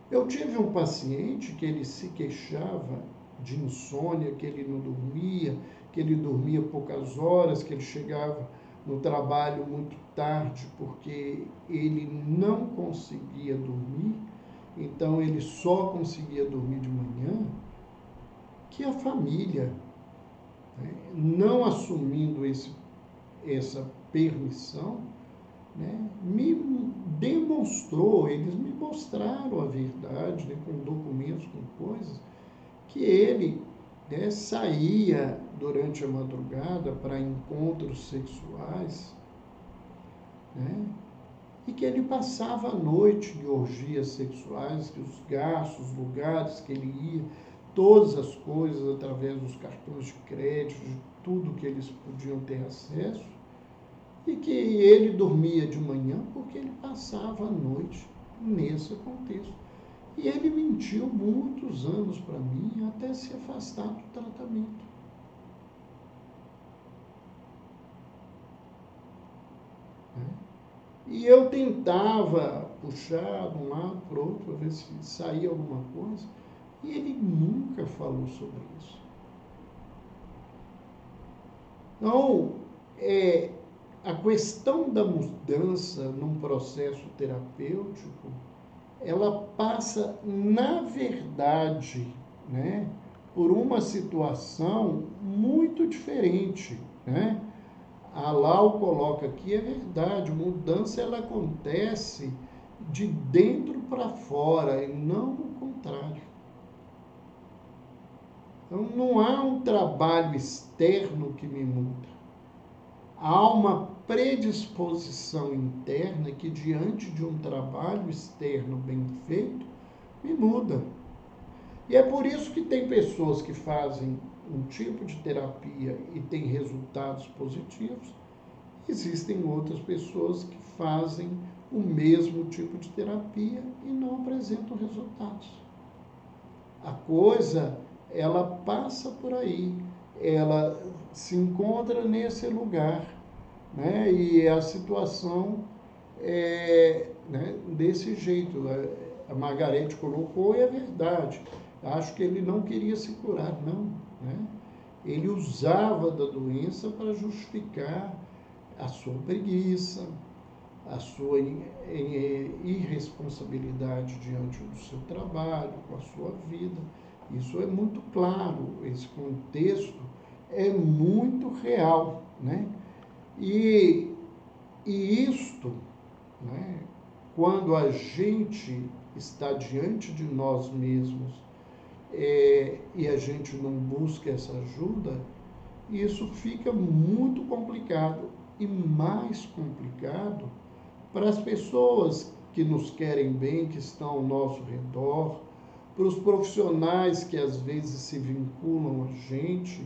Eu tive um paciente que ele se queixava de insônia, que ele não dormia, que ele dormia poucas horas, que ele chegava no trabalho muito tarde porque ele não conseguia dormir, então ele só conseguia dormir de manhã, que a família, não assumindo esse essa permissão, né, me demonstrou, eles me mostraram a verdade, né, com documentos, com coisas, que ele, né, saía durante a madrugada para encontros sexuais, né, e que ele passava a noite em orgias sexuais, que os gastos, os lugares que ele ia, todas as coisas através dos cartões de crédito, de tudo que eles podiam ter acesso, e que ele dormia de manhã porque ele passava a noite nesse contexto. E ele mentiu muitos anos para mim até se afastar do tratamento. Né? E eu tentava puxar de um lado para o outro para ver se saía alguma coisa, e ele nunca falou sobre isso. Então, a questão da mudança num processo terapêutico, ela passa, na verdade, né, por uma situação muito diferente, né? A Lau coloca aqui, é verdade, mudança ela acontece de dentro para fora e não o contrário. Então não há um trabalho externo que me muda. Há uma predisposição interna que, diante de um trabalho externo bem feito, me muda. E é por isso que tem pessoas que fazem um tipo de terapia e têm resultados positivos. Existem outras pessoas que fazem o mesmo tipo de terapia e não apresentam resultados. A coisa, ela passa por aí, ela se encontra nesse lugar, né? E a situação é, né, desse jeito. A Margarete colocou, e é verdade. Acho que ele não queria se curar, não. Né? Ele usava da doença para justificar a sua preguiça, a sua irresponsabilidade diante do seu trabalho, com a sua vida. Isso é muito claro, esse contexto é muito real, né? E isto, né, quando a gente está diante de nós mesmos e a gente não busca essa ajuda, isso fica muito complicado e mais complicado para as pessoas que nos querem bem, que estão ao nosso redor, para os profissionais que às vezes se vinculam a gente,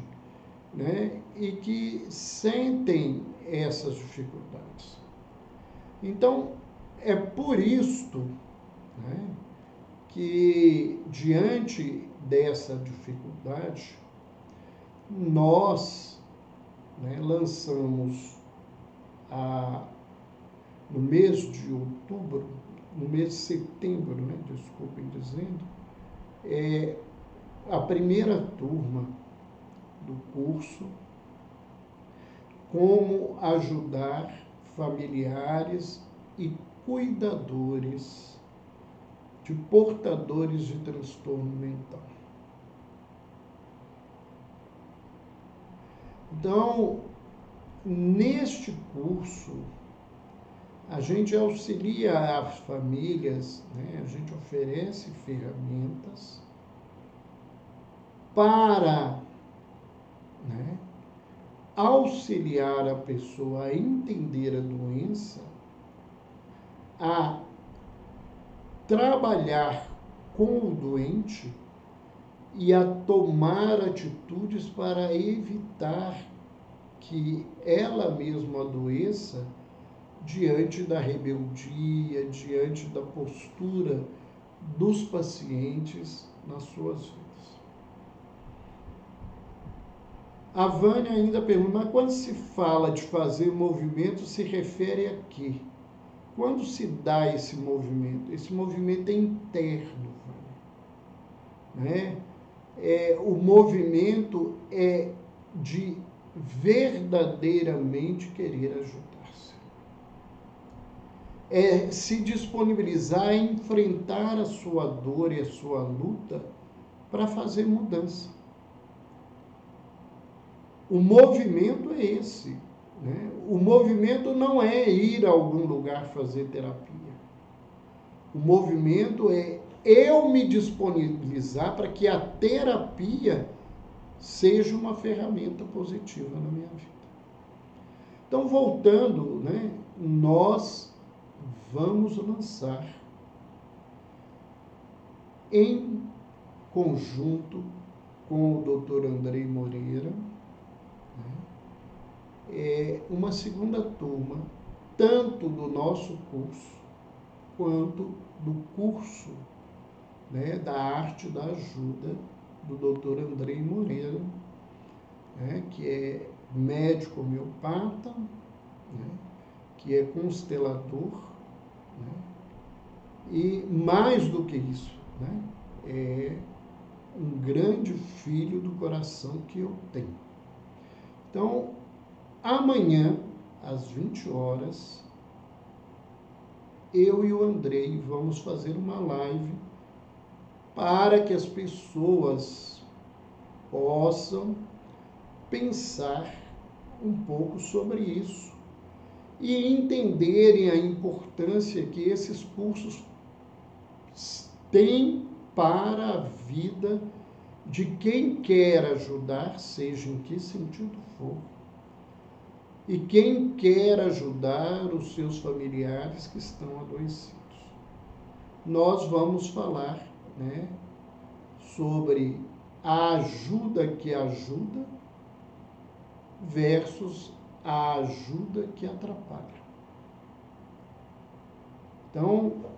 né, e que sentem essas dificuldades. Então, é por isto, né, que, diante dessa dificuldade, nós, né, lançamos no mês de outubro, no mês de setembro, né, desculpem dizendo, a primeira turma do curso Como Ajudar Familiares e Cuidadores de Portadores de Transtorno Mental. Então, neste curso, a gente auxilia as famílias, né? A gente oferece ferramentas para, né, auxiliar a pessoa a entender a doença, a trabalhar com o doente e a tomar atitudes para evitar que ela mesma adoeça diante da rebeldia, diante da postura dos pacientes nas suas vidas. A Vânia ainda pergunta, mas quando se fala de fazer movimento, se refere a quê? Quando se dá esse movimento? Esse movimento é interno, né? O movimento é de verdadeiramente querer ajudar-se. É se disponibilizar a enfrentar a sua dor e a sua luta para fazer mudança. O movimento é esse. né? O movimento não é ir a algum lugar fazer terapia. O movimento é eu me disponibilizar para que a terapia seja uma ferramenta positiva na minha vida. Então, voltando, né, nós vamos lançar em conjunto com o Dr. Andrei Moreira, né, uma segunda turma, tanto do nosso curso quanto do curso, né, da arte da ajuda do Dr. Andrei Moreira, né, que é médico homeopata, né, que é constelador, né, e mais do que isso, né, é um grande filho do coração que eu tenho. Então, amanhã, às 20 horas, eu e o Andrei vamos fazer uma live para que as pessoas possam pensar um pouco sobre isso e entenderem a importância que esses cursos têm para a vida de quem quer ajudar, seja em que sentido for, e quem quer ajudar os seus familiares que estão adoecidos. Nós vamos falar, né, sobre a ajuda que ajuda versus a ajuda que atrapalha. Então,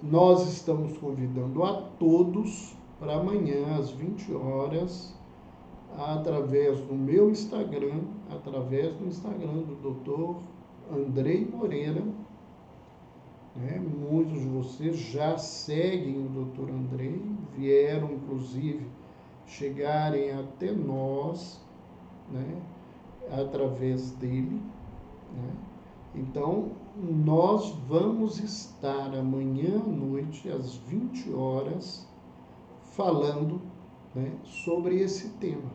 nós estamos convidando a todos para amanhã, às 20 horas, através do meu Instagram, através do Instagram do Dr. Andrei Moreira. Né? Muitos de vocês já seguem o Dr. Andrei, vieram, inclusive, chegarem até nós, né, através dele, né? Então, nós vamos estar amanhã à noite, às 20 horas, falando, né, sobre esse tema.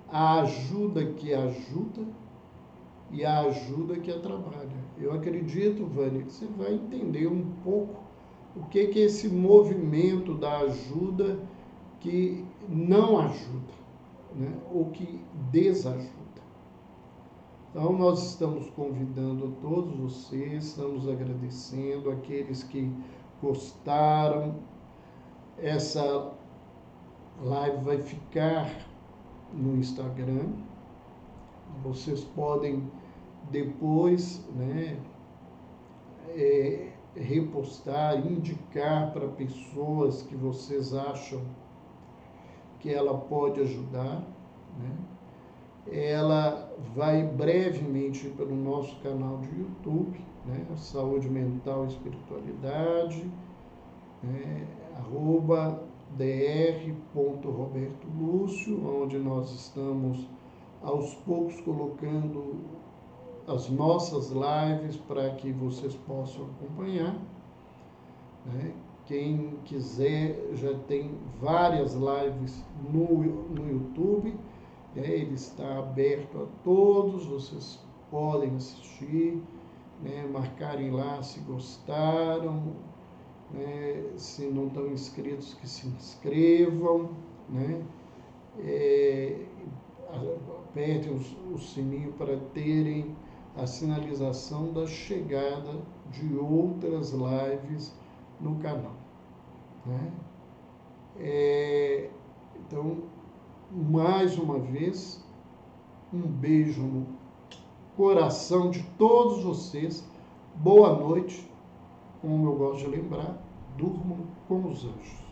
A ajuda que ajuda e a ajuda que atrapalha. Eu acredito, Vânia, que você vai entender um pouco o que é esse movimento da ajuda que não ajuda, né, ou que desajuda. Então, nós estamos convidando todos vocês, estamos agradecendo aqueles que gostaram. Essa live vai ficar no Instagram. Vocês podem depois, né, repostar, indicar para pessoas que vocês acham que ela pode ajudar, né? Ela vai brevemente pelo nosso canal de YouTube, né? Saúde Mental e Espiritualidade, né? @dr.robertolucio, onde nós estamos aos poucos colocando as nossas lives para que vocês possam acompanhar, né? Quem quiser, já tem várias lives no YouTube. Ele está aberto a todos, vocês podem assistir, né, marcarem lá se gostaram, né, se não estão inscritos, que se inscrevam, né, apertem o sininho para terem a sinalização da chegada de outras lives no canal, né? Então, mais uma vez, um beijo no coração de todos vocês. Boa noite. Como eu gosto de lembrar, durmam com os anjos.